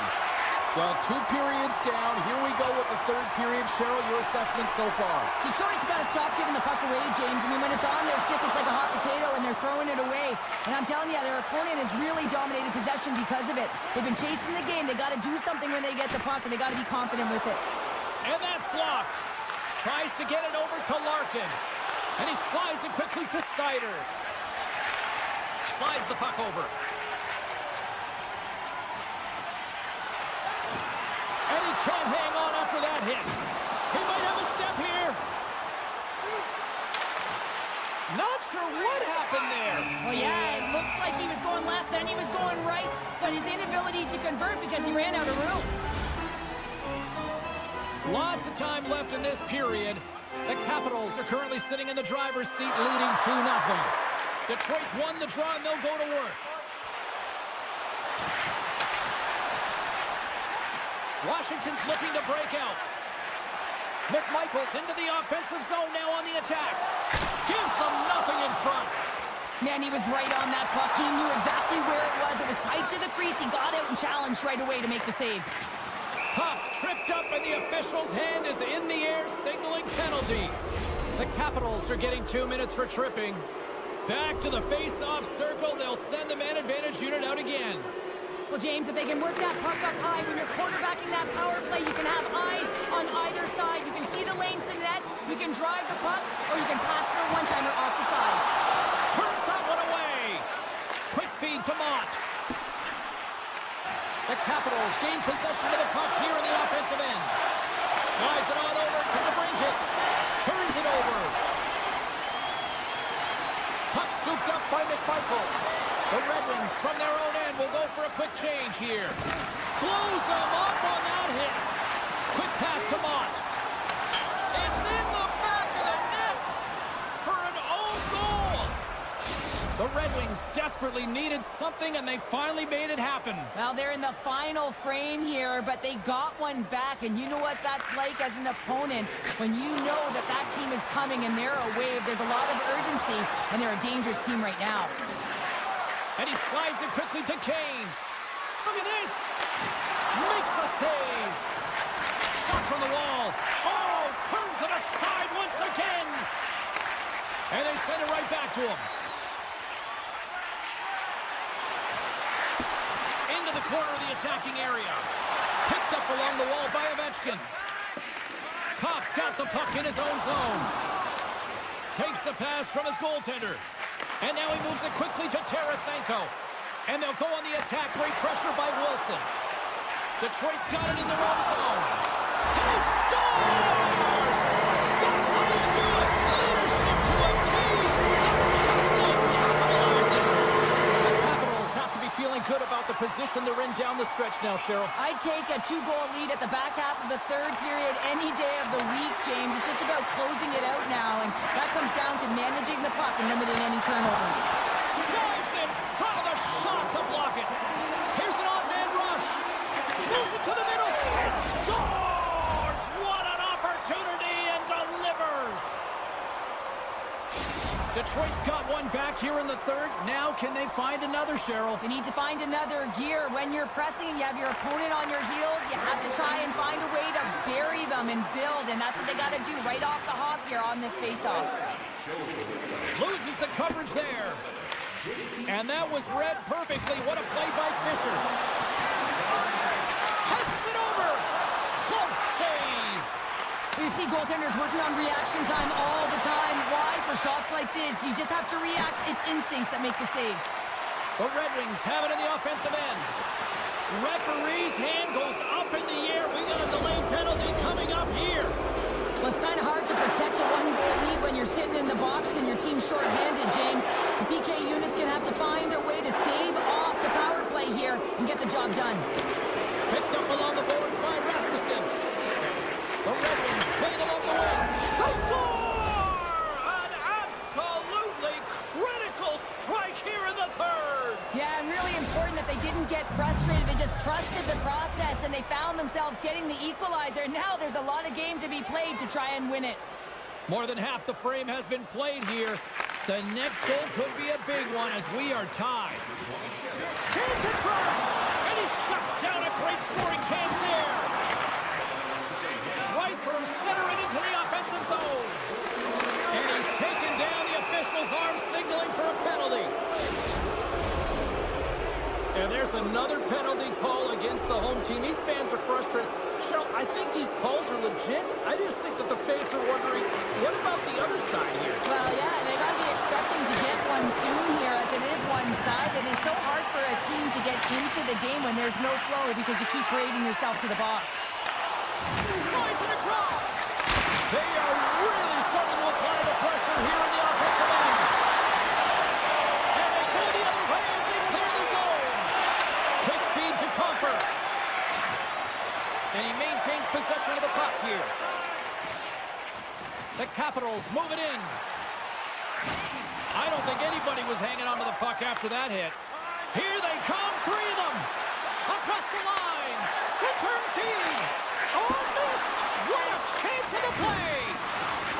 Well, 2 periods down. Here we go with the third period. Cheryl, your assessment so far? Detroit's got to stop giving the puck away, James. I mean, when it's on their stick, it's like a hot potato, and they're throwing it away. And I'm telling you, their opponent has really dominated possession because of it. They've been chasing the game. They got to do something when they get the puck, and they got to be confident with it. And that's blocked. Tries to get it over to Larkin. And he slides it quickly to Sider. Slides the puck over. And he can't hang on after that hit. He might have a step here. Not sure what happened there. Well, yeah, it looks like he was going left, then he was going right, but his inability to convert because he ran out of room. Lots of time left in this period. The Capitals are currently sitting in the driver's seat, leading 2-0. Detroit's won the draw, and they'll go to work. Washington's looking to break out. McMichael's into the offensive zone now on the attack. Gives them nothing in front. Man, he was right on that puck. He knew exactly where it was. It was tight to the crease. He got out and challenged right away to make the save. Puck's tripped up, and the official's hand is in the air, signaling penalty. The Capitals are getting 2 minutes for tripping. Back to the face-off circle. They'll send the man advantage unit out again. Well, James, if they can work that puck up high, when you're quarterbacking that power play, you can have eyes on either side. You can see the lanes to net, you can drive the puck, or you can pass for a one-timer off the side. Turns that one away. Quick feed to Mott. The Capitals gain possession of the puck here in the offensive end. Slides it on over to DeBrincat. Turns it over. Puck scooped up by McMichael. The Red Wings from their own end will go for a quick change here. Blows them up on that hit. Quick pass to Mott. It's in the back of the net for an own goal. The Red Wings desperately needed something, and they finally made it happen. Well, they're in the final frame here, but they got one back, and you know what that's like as an opponent when you know that that team is coming and they're a wave. There's a lot of urgency, and they're a dangerous team right now. And he slides it quickly to Kane. Look at this. Makes a save. Shot from the wall. Oh, turns it aside once again. And they send it right back to him. Into the corner of the attacking area. Picked up along the wall by Ovechkin. Kopp's got the puck in his own zone. Takes the pass from his goaltender. And now he moves it quickly to Tarasenko. And they'll go on the attack. Great pressure by Wilson. Detroit's got it in their own zone. And he scores! That's how you do it! Leadership to a team! The captain capitalizes! The Capitals have to be feeling good about the position they're in down the stretch now, Cheryl. I'd take a 2-goal lead at the back half of the third period any day of the week, James. It's just about closing it out now, and that comes down to managing the puck and limiting any turnovers. Dives in front of the shot to block it. Here's an odd-man rush. Moves it to the middle and scores! What an opportunity, and delivers! Detroit's got one back here in the third. Now can they find another, Cheryl? They need to find another gear. When you're pressing and you have your opponent on your heels, you have to try and find a way to bury them and build, and that's what they got to do right off the hop here on this faceoff. Loses the coverage there. And that was read perfectly. What a play by Fisher. Passes it over. Glove save. You see goaltenders working on reaction time all the time. Why? For shots like this, you just have to react. It's instincts that make the save. The Red Wings have it in the offensive end. Referee's hand goes up in the air. We got a delayed penalty coming up here. Well, it's kind of hard to protect a 1-goal lead when you're sitting in the box and your team's short-handed, James. The PK unit's going to have to find their way to stave off the power play here and get the job done. Picked up along the boards by Rasmussen. The Red Wings played along the wing. They score! An absolutely critical strike here in the third. Yeah, and really important that they didn't get frustrated. They just trusted the process, and they found themselves getting the equalizer. Now there's a lot of game to be played to try and win it. More than half the frame has been played here. The next goal could be a big one as we are tied. Chance in front, and he shuts down a great scoring chance there. Right through center and into the offensive zone. And he's taken down, the official's arm signaling for a penalty. And there's another penalty call against the home team. These fans are frustrated. Cheryl, I think these calls are legit. I just think that the fans are wondering, what about the other side here? Well, yeah, they got to be expecting to get one soon here as it is one-sided. It's so hard for a team to get into the game when there's no flow because you keep parading yourself to the box. Slides it across. They are really starting to apply the pressure here in the offensive end. And they go the other way as they clear the zone. Quick feed to Comfort. And he maintains possession of the puck here. The Capitals move it in. I don't think anybody was hanging onto the puck after that hit. Here they come, three of them. Across the line. Return feed. Oh, missed. What a chance of the play.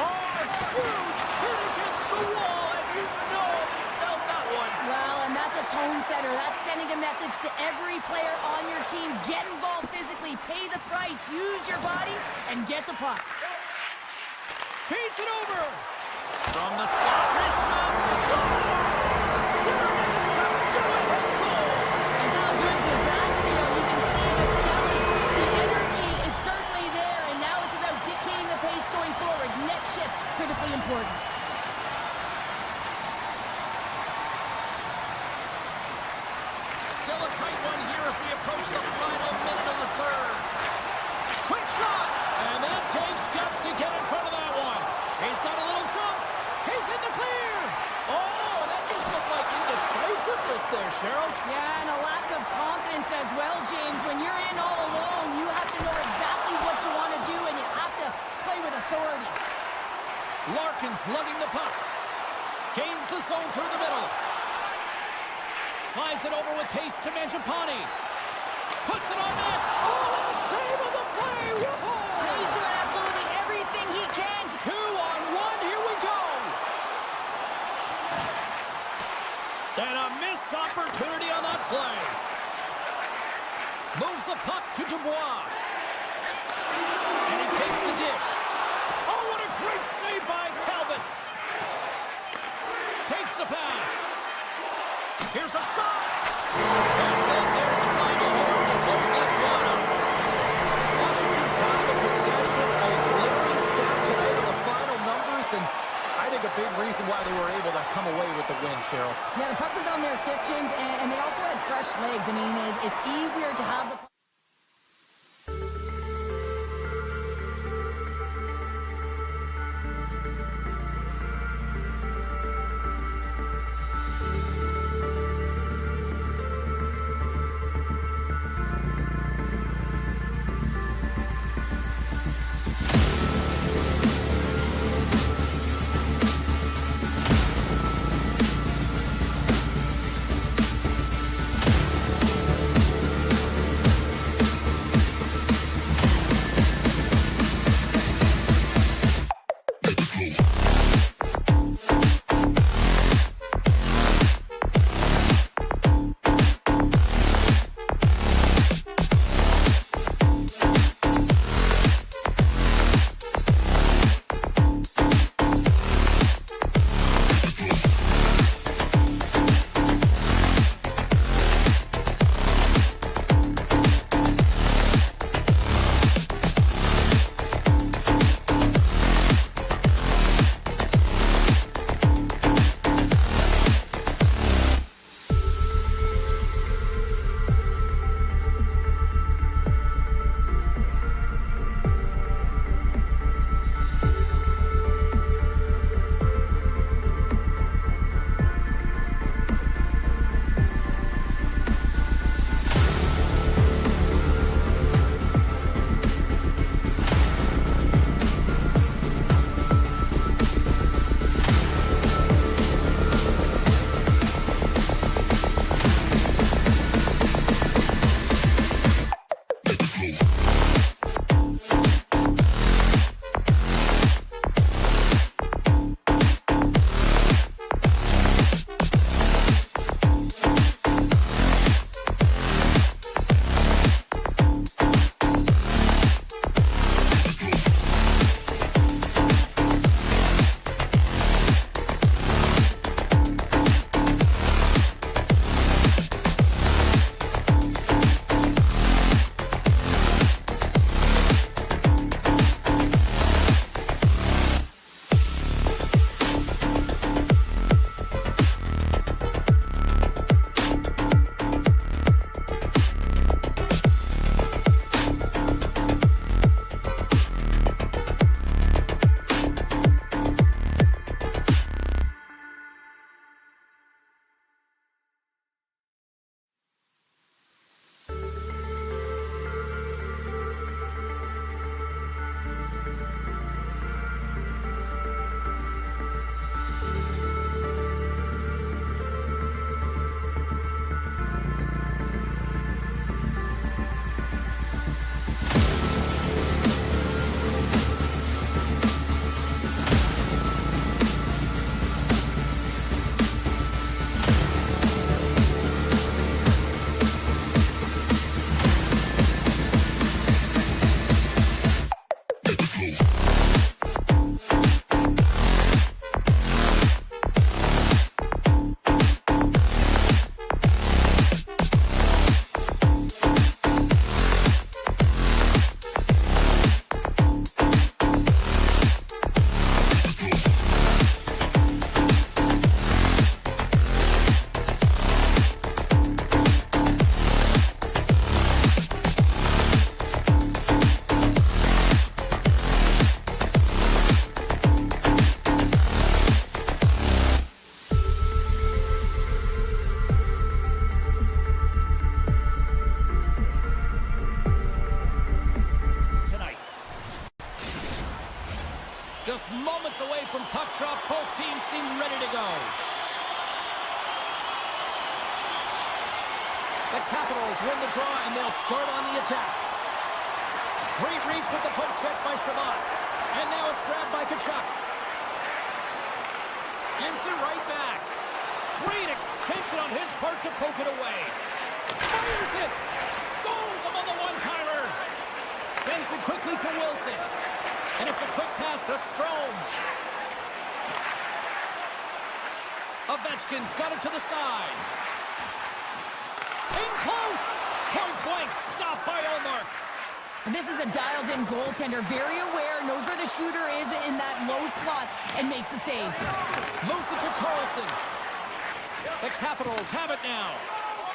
Oh, a huge hit against the wall, and you know he felt that one. Well, and that's a tone setter. That's sending a message to every player on your team. Get involved physically, pay the price, use your body, and get the puck. Feeds it over. From the slot, wrist shot, scores! There is the go-ahead goal. And how good does that feel? You can see the selling. The energy is certainly there, and now it's about dictating the pace going forward. Next shift, critically important. Still a tight one here as we approach the final minute of the third. Quick shot, and that takes guts to get in front of that one. He's got a little jump. He's in the clear. Oh, that just looked like indecisiveness there, Cheryl. Yeah, and a lack of confidence as well, James. When you're in all alone, you have to know exactly what you want to do, and you have to play with authority. Larkin's lugging the puck. Gains the zone through the middle. Slides it over with pace to Mangiapane. Puts it on net. Oh, a save of the play. Whoa! He's doing absolutely everything he can to... 2-on-1. Here we go. And a missed opportunity on that play. Moves the puck to Dubois. And he takes the dish. Oh, what a great save by Talbot. Takes the pass. Here's a shot. That's it. There's the final horn to close this one up. Washington's time of possession, a glaring stat tonight on the final numbers, and I think a big reason why they were able to come away with the win, Cheryl. Yeah, the puck was on their stick, James, and they also had fresh legs. I mean, it's easier to have the... ready to go. The Capitals win the draw, and they'll start on the attack. Great reach with the poke check by Shabbat. And now it's grabbed by Tkachuk. Gives it right back. Great extension on his part to poke it away. Fires it. Stones him on the one-timer. Sends it quickly to Wilson. And it's a quick pass to Strome. Ovechkin's got it to the side. In close. Point blank. Stopped by Ullmark. This is a dialed-in goaltender, very aware, knows where the shooter is in that low slot, and makes the save. Moves it to Carlson. The Capitals have it now.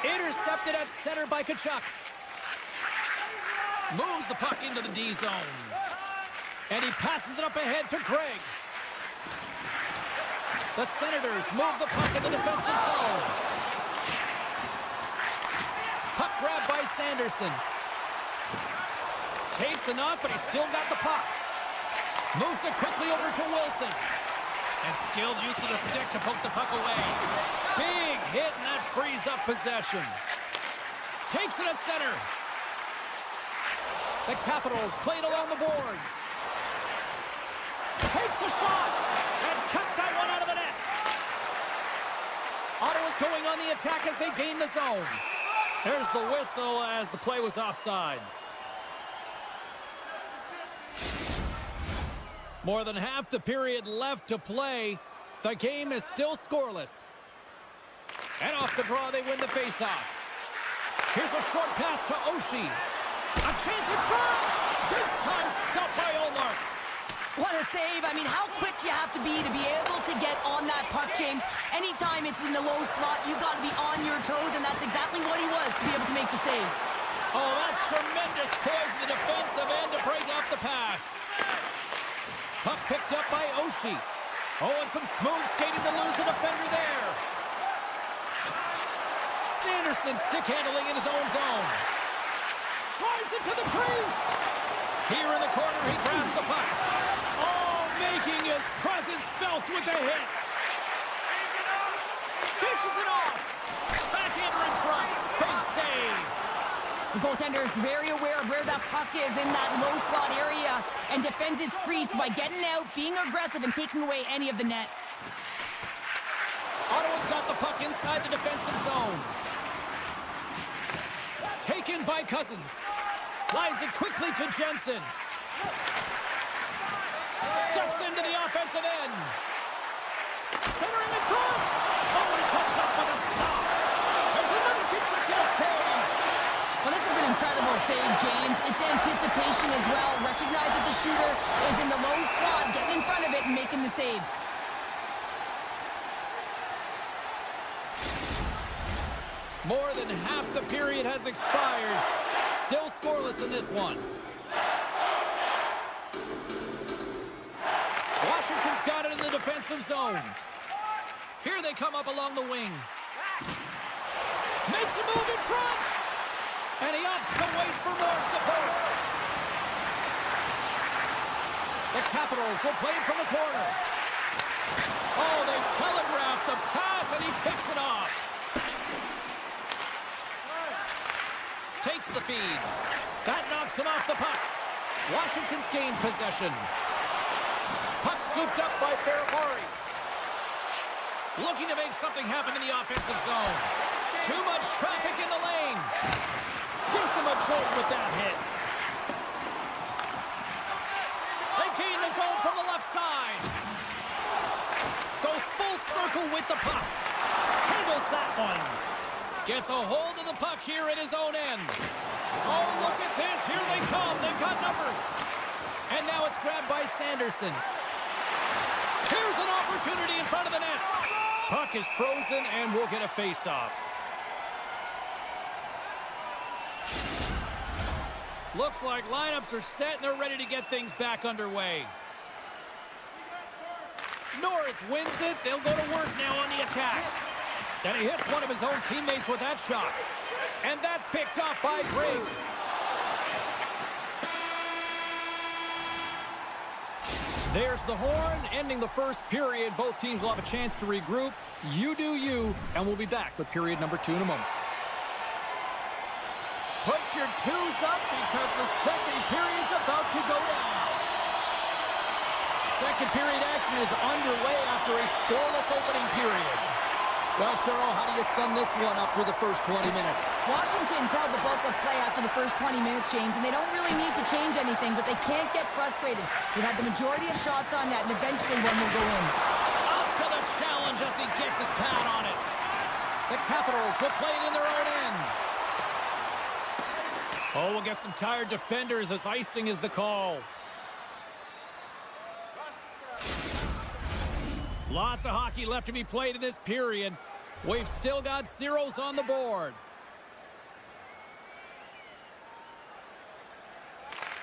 Intercepted at center by Tkachuk. Moves the puck into the D zone. And he passes it up ahead to Craig. The Senators move the puck in the defensive zone. Puck grabbed by Sanderson. Takes the knock, but he's still got the puck. Moves it quickly over to Wilson. And skilled use of the stick to poke the puck away. Big hit, and that frees up possession. Takes it at center. The Capitals played along the boards. Takes a shot. And kept that one out of the net. Ottawa's going on the attack as they gain the zone. There's the whistle as the play was offside. More than half the period left to play. The game is still scoreless. And off the draw, they win the faceoff. Here's a short pass to Oshie. A chance in front! Big time stop by Ullmark. What a save. I mean, how quick you have to be able to get on that puck, James. Anytime it's in the low slot, you got to be on your toes, and that's exactly what he was to be able to make the save. Oh, that's tremendous poise in the defensive end to break off the pass. Puck picked up by Oshie. Oh, and some smooth skating to lose a defender there. Sanderson stick handling in his own zone. Drives it to the crease. Here in the corner, he grabs the puck. Oh, making his presence felt with the hit. Dishes it off. Backhander in front. Big save. The goaltender is very aware of where that puck is in that low slot area and defends his crease by getting out, being aggressive, and taking away any of the net. Ottawa's got the puck inside the defensive zone. Taken by Cousins. Slides it quickly to Jensen. Steps into the offensive end. Centering in front. Oh, he comes up with a stop. There's another consecutive save. Well, this is an incredible save, James. It's anticipation as well. Recognize that the shooter is in the low slot, getting in front of it and making the save. More than half the period has expired. Still scoreless in this one. Washington's got it in the defensive zone. Here they come up along the wing. Makes a move in front. And he opts to wait for more support. The Capitals will play it from the corner. Oh, they telegraph the pass, and he picks it off. Takes the feed. That knocks him off the puck. Washington's gained possession. Puck scooped up by Ferrari. Looking to make something happen in the offensive zone. Too much traffic in the lane. Gives him a jolt with that hit. They gain the zone from the left side. Goes full circle with the puck. Handles that one. Gets a hold of the puck here at his own end. Oh, look at this. Here they come. They've got numbers. And now it's grabbed by Sanderson. Here's an opportunity in front of the net. Puck is frozen, and we'll get a face-off. Looks like lineups are set, and they're ready to get things back underway. Norris wins it. They'll go to work now on the attack. And he hits one of his own teammates with that shot. And that's picked up by Greg. There's the horn, ending the first period. Both teams will have a chance to regroup. You do you, and we'll be back with period number 2 in a moment. Put your twos up because the second period's about to go down. Second period action is underway after a scoreless opening period. Well, Cheryl, how do you sum this one up through the first 20 minutes? Washington's held the bulk of play after the first 20 minutes, James, and they don't really need to change anything, but they can't get frustrated. They've had the majority of shots on net, and eventually one will go in. Up to the challenge as he gets his pad on it. The Capitals will play it in their own end. Oh, we'll get some tired defenders as icing is the call. Lots of hockey left to be played in this period. We've still got zeros on the board.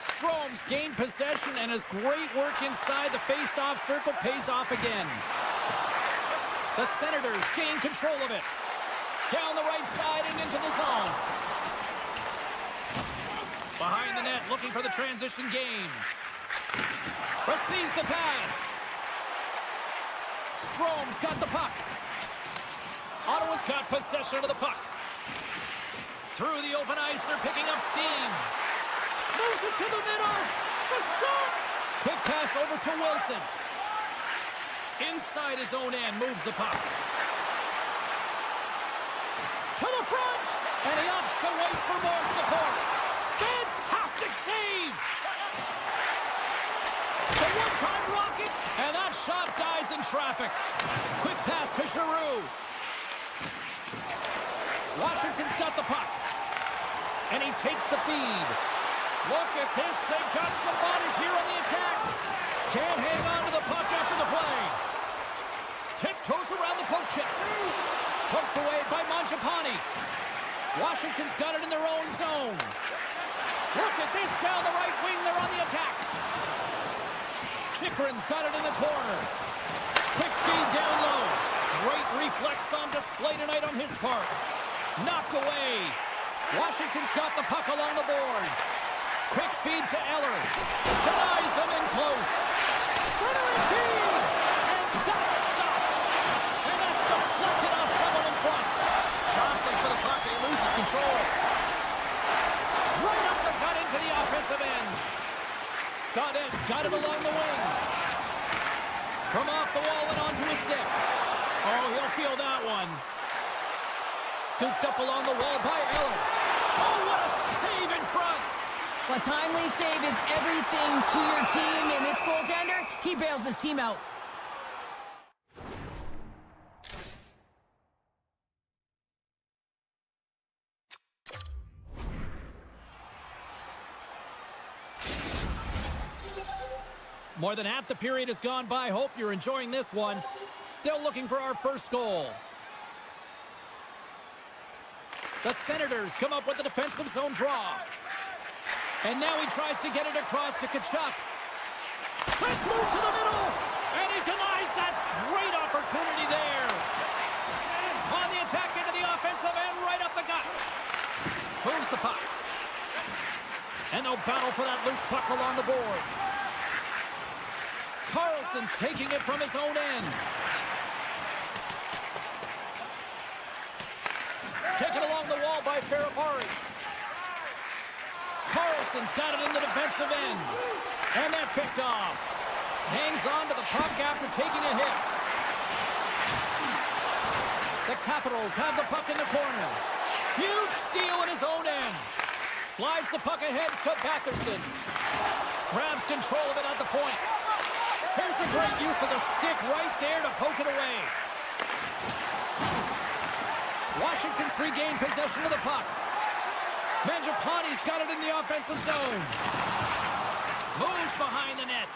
Strome's gained possession, and his great work inside the face-off circle pays off again. The Senators gain control of it. Down the right side and into the zone. Behind the net, looking for the transition game. Receives the pass. Strome's got the puck. Ottawa's got possession of the puck. Through the open ice, they're picking up steam. Moves it to the middle. The shot. Quick pass over to Wilson. Inside his own end, moves the puck. To the front. And he opts to wait for more support. Fantastic save. The one-time rocket. And that shot dies in traffic. Quick pass to Giroux. Washington's got the puck. And he takes the feed. Look at this. They've got some bodies here on the attack. Can't hang on to the puck after the play. Tiptoes around the poke check. Poked away by Mangiapane. Washington's got it in their own zone. Look at this down the right wing. They're on the attack. Chychrun's got it in the corner. Quick feed down low. Great reflex on display tonight on his part. Knocked away. Washington's got the puck along the boards. Quick feed to Eller. Denies him in close. Centering feed. And that's stopped. And that's deflected off someone in front. Jostling for the puck. He loses control. Right up the gut into the offensive end. Gaudet's got it along the wing. From off the wall and onto his stick. Oh, he'll feel that one. Scooped up along the wall by Eller. Oh, what a save in front. A timely save is everything to your team, and this goaltender, he bails his team out. More than half the period has gone by. Hope you're enjoying this one. Still looking for our first goal. The Senators come up with a defensive zone draw. And now he tries to get it across to Tkachuk. Let's move to the middle. And he denies that great opportunity there. On the attack into the offensive end, right up the gut. Moves the puck. And they'll battle for that loose puck along the boards. Carlson's taking it from his own end. Taken along the wall by Ferrapari. Carlson's got it in the defensive end. And that's picked off. Hangs on to the puck after taking a hit. The Capitals have the puck in the corner. Huge steal in his own end. Slides the puck ahead to Batherson. Grabs control of it at the point. Here's a great use of the stick right there to poke it away. Washington's regained possession of the puck. Mangiapane's got it in the offensive zone. Moves behind the net.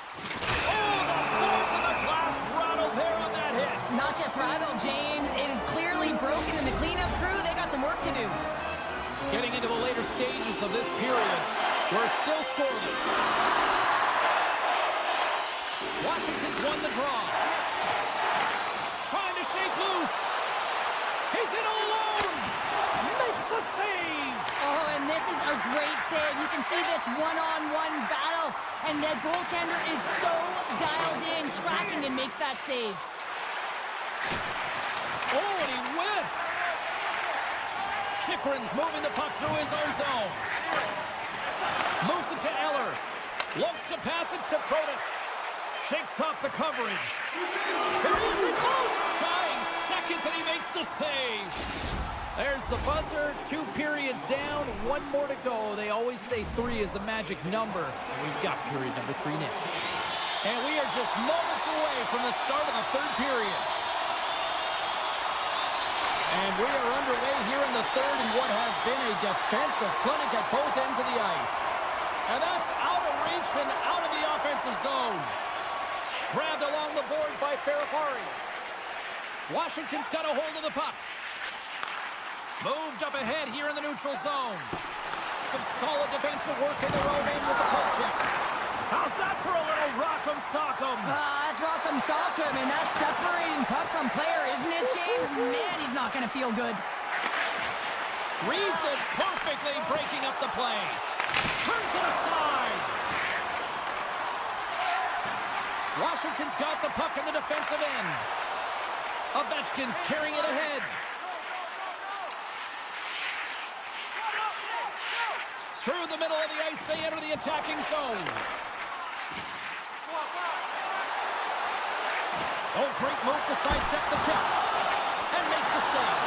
Oh, the boards and the glass rattled there on that hit. Not just rattled, James. It is clearly broken, and the cleanup crew, they got some work to do. Getting into the later stages of this period, we're still scoreless. Washington's won the draw. Trying to shake loose. He's in all alone. Makes the save. Oh, and this is a great save. You can see this one-on-one battle. and the goaltender is so dialed in, tracking and makes that save. Oh, and he whiffs. Chychrun's moving the puck through his own zone. Moves it to Eller. Looks to pass it to Kratos. Shakes off the coverage. There he is, in close. Trying seconds, and he makes the save. There's the buzzer. 2 periods down, 1 more to go. They always say 3 is the magic number. And we've got period number 3 next. And we are just moments away from the start of the 3rd period. And we are underway here in the 3rd in what has been a defensive clinic at both ends of the ice. And that's out of reach and out of the offensive zone. Grabbed along the boards by Ferrapari. Washington's got a hold of the puck. Moved up ahead here in the neutral zone. Some solid defensive work in their own end with the poke check. How's that for a little rock'em sock'em? That's rock'em sock'em, and that's separating puck from player, isn't it, James? Man, he's not going to feel good. Reads it perfectly, breaking up the play. Turns it aside. Washington's got the puck in the defensive end. Ovechkin's carrying it ahead. Through the middle of the ice, they enter the attacking zone. Oh, great move to sidestep the check. And makes the save.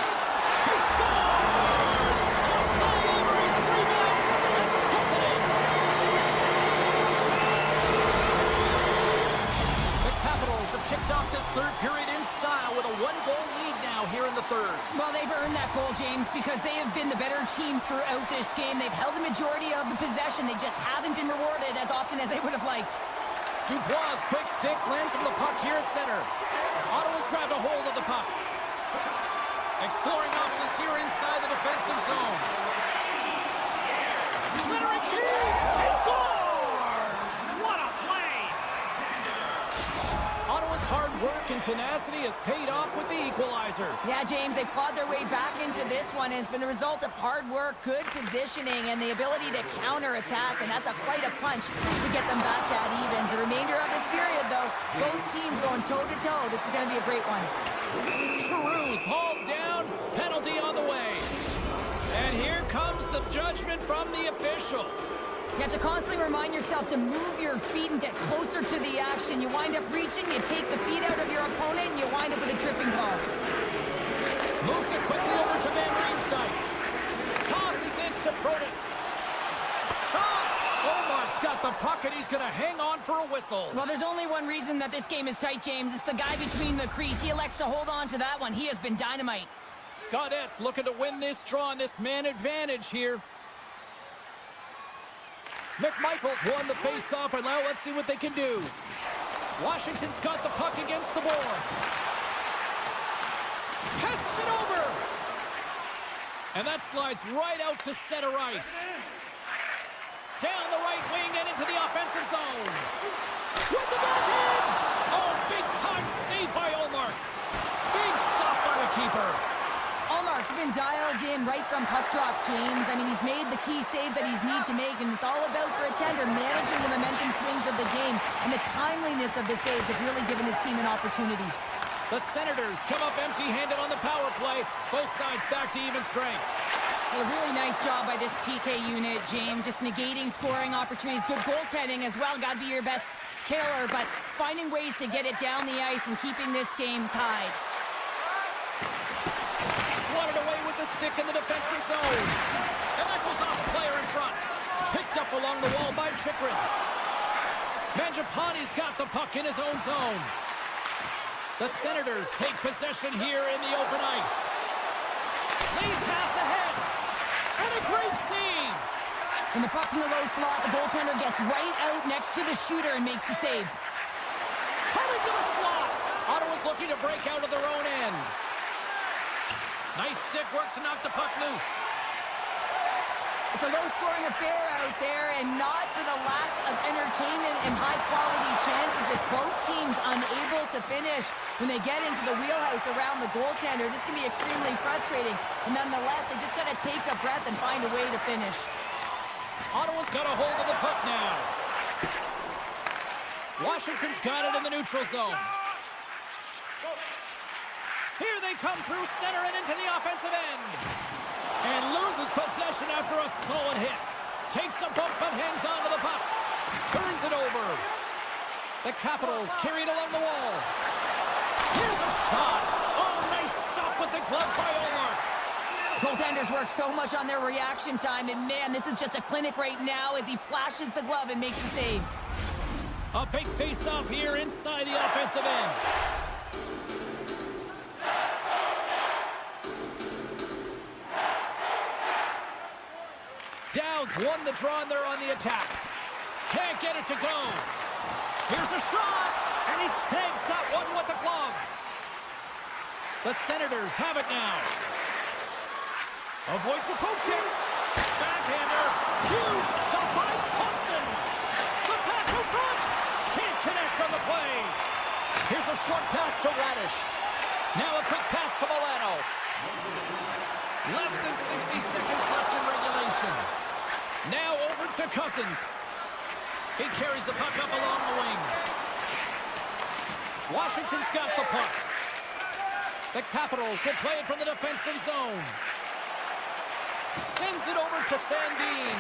He scores! Jumps all over his rebound and puts it in. The Capitals have kicked off this 3rd period in style with a 1-goal lead now here in the 3rd. Well, they've earned that goal, James, because they have been the better team throughout this game. They've held the majority of the possession. They just haven't been rewarded as often as they would have liked. Dubois' quick stick lands him the puck here at center. Ottawa's grabbed a hold of the puck. Exploring options here inside the defensive zone. Centering key! He scores! What a play! Ottawa's hard work and tenacity has paid off with the equalizer. Yeah, James, they clawed their way back into this one, and it's been a result of hard work, good positioning, and the ability to counter-attack, and that's quite a punch to get them back at evens. The remainder of this period, though, both teams going toe-to-toe. This is going to be a great one. Giroux's hauled down, penalty on the way. And here comes the judgment from the official. You have to constantly remind yourself to move your feet and get closer to the action. You wind up reaching, you take the feet out of your opponent, and you wind up with a tripping call. Moves it quickly over to Van Riemsdyk. Tosses it to Protus. Shot! Olmark's got the puck, and he's going to hang on for a whistle. Well, there's only one reason that this game is tight, James. It's the guy between the crease. He elects to hold on to that one. He has been dynamite. Gaudette's looking to win this draw on this man advantage here. McMichael's won the face-off, and now let's see what they can do. Washington's got the puck against the boards. Passes it over! And that slides right out to center ice. Down the right wing and into the offensive zone. With the backhand! Oh, big-time save by Olmark. Big stop by the keeper. Olmark's been dialed in right from puck drop, James. I mean, he's made the key saves that he's need to make, and it's all about, for a tender, managing the momentum swings of the game, and the timeliness of the saves have really given his team an opportunity. The Senators come up empty-handed on the power play. Both sides back to even strength. Well, a really nice job by this PK unit, James. Just negating scoring opportunities. Good goaltending as well. Got to be your best killer, but finding ways to get it down the ice and keeping this game tied. Swatted away with the stick in the defensive zone. And that goes off the player in front. Picked up along the wall by Chychrun. Mangiapane's got the puck in his own zone. The Senators take possession here in the open ice. Lead pass ahead. And a great save. When the puck's in the low slot, the goaltender gets right out next to the shooter and makes the save. Coming to the slot. Ottawa's looking to break out of their own end. Nice stick work to knock the puck loose. It's a low-scoring affair out there, and not for the lack of entertainment and high-quality chances. Just both teams unable to finish when they get into the wheelhouse around the goaltender. This can be extremely frustrating. And nonetheless, they just got to take a breath and find a way to finish. Ottawa's got a hold of the puck now. Washington's got it in the neutral zone. Here they come through center and into the offensive end. And loses possession after a solid hit. Takes a bump but hangs on to the puck. Turns it over. The Capitals carry it along the wall. Here's a shot. Oh, nice stop with the glove by Omar. Goaltenders work so much on their reaction time, and man, this is just a clinic right now as he flashes the glove and makes the save. A big face-off here inside the offensive end. Downs won the draw and they're on the attack. Can't get it to go. Here's a shot, and he snags that one with the glove. The Senators have it now. Avoids the poke check. Backhander. Huge stop by Thompson. The pass in front. Can't connect on the play. Here's a short pass to Radish. Now a quick pass to Milano. Less than 60 seconds left in regulation. Now over to Cousins. He carries the puck up along the wing. Washington's got the puck. The Capitals will play it from the defensive zone. Sends it over to Sandin.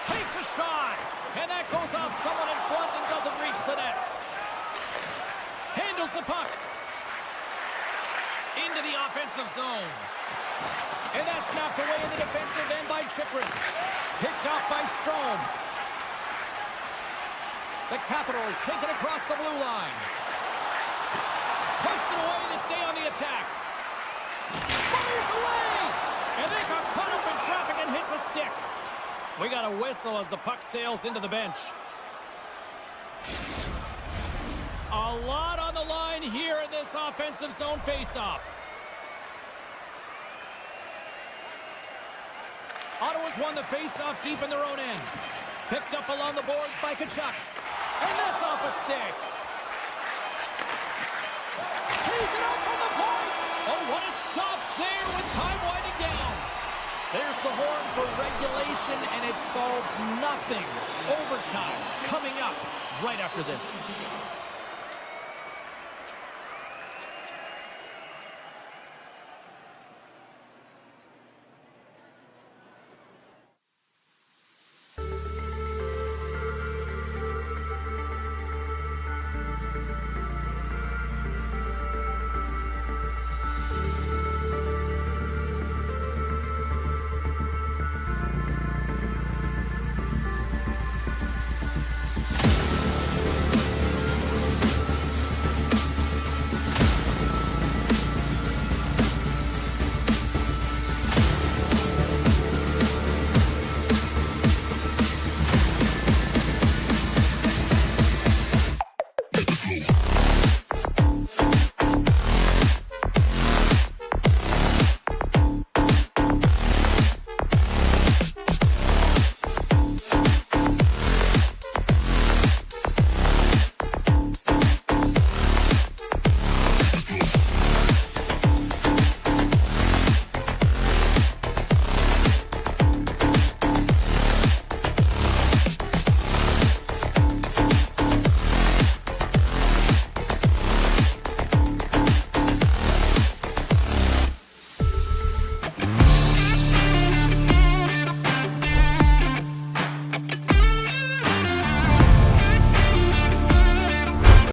Takes a shot. And that goes off someone in front and doesn't reach the net. Handles the puck. Into the offensive zone. And that's knocked away in the defensive end by Chychrun. Picked off by Strome. The Capitals take it across the blue line. Puts it away to stay on the attack. Fires away! And they got caught up in traffic and hits a stick. We got a whistle as the puck sails into the bench. A lot on the line here in this offensive zone faceoff. Ottawa's won the faceoff deep in their own end. Picked up along the boards by Tkachuk. And that's off a stick. He's it out from the point. Oh, what a stop there with time winding down. There's the horn for regulation, and it solves nothing. Overtime coming up right after this.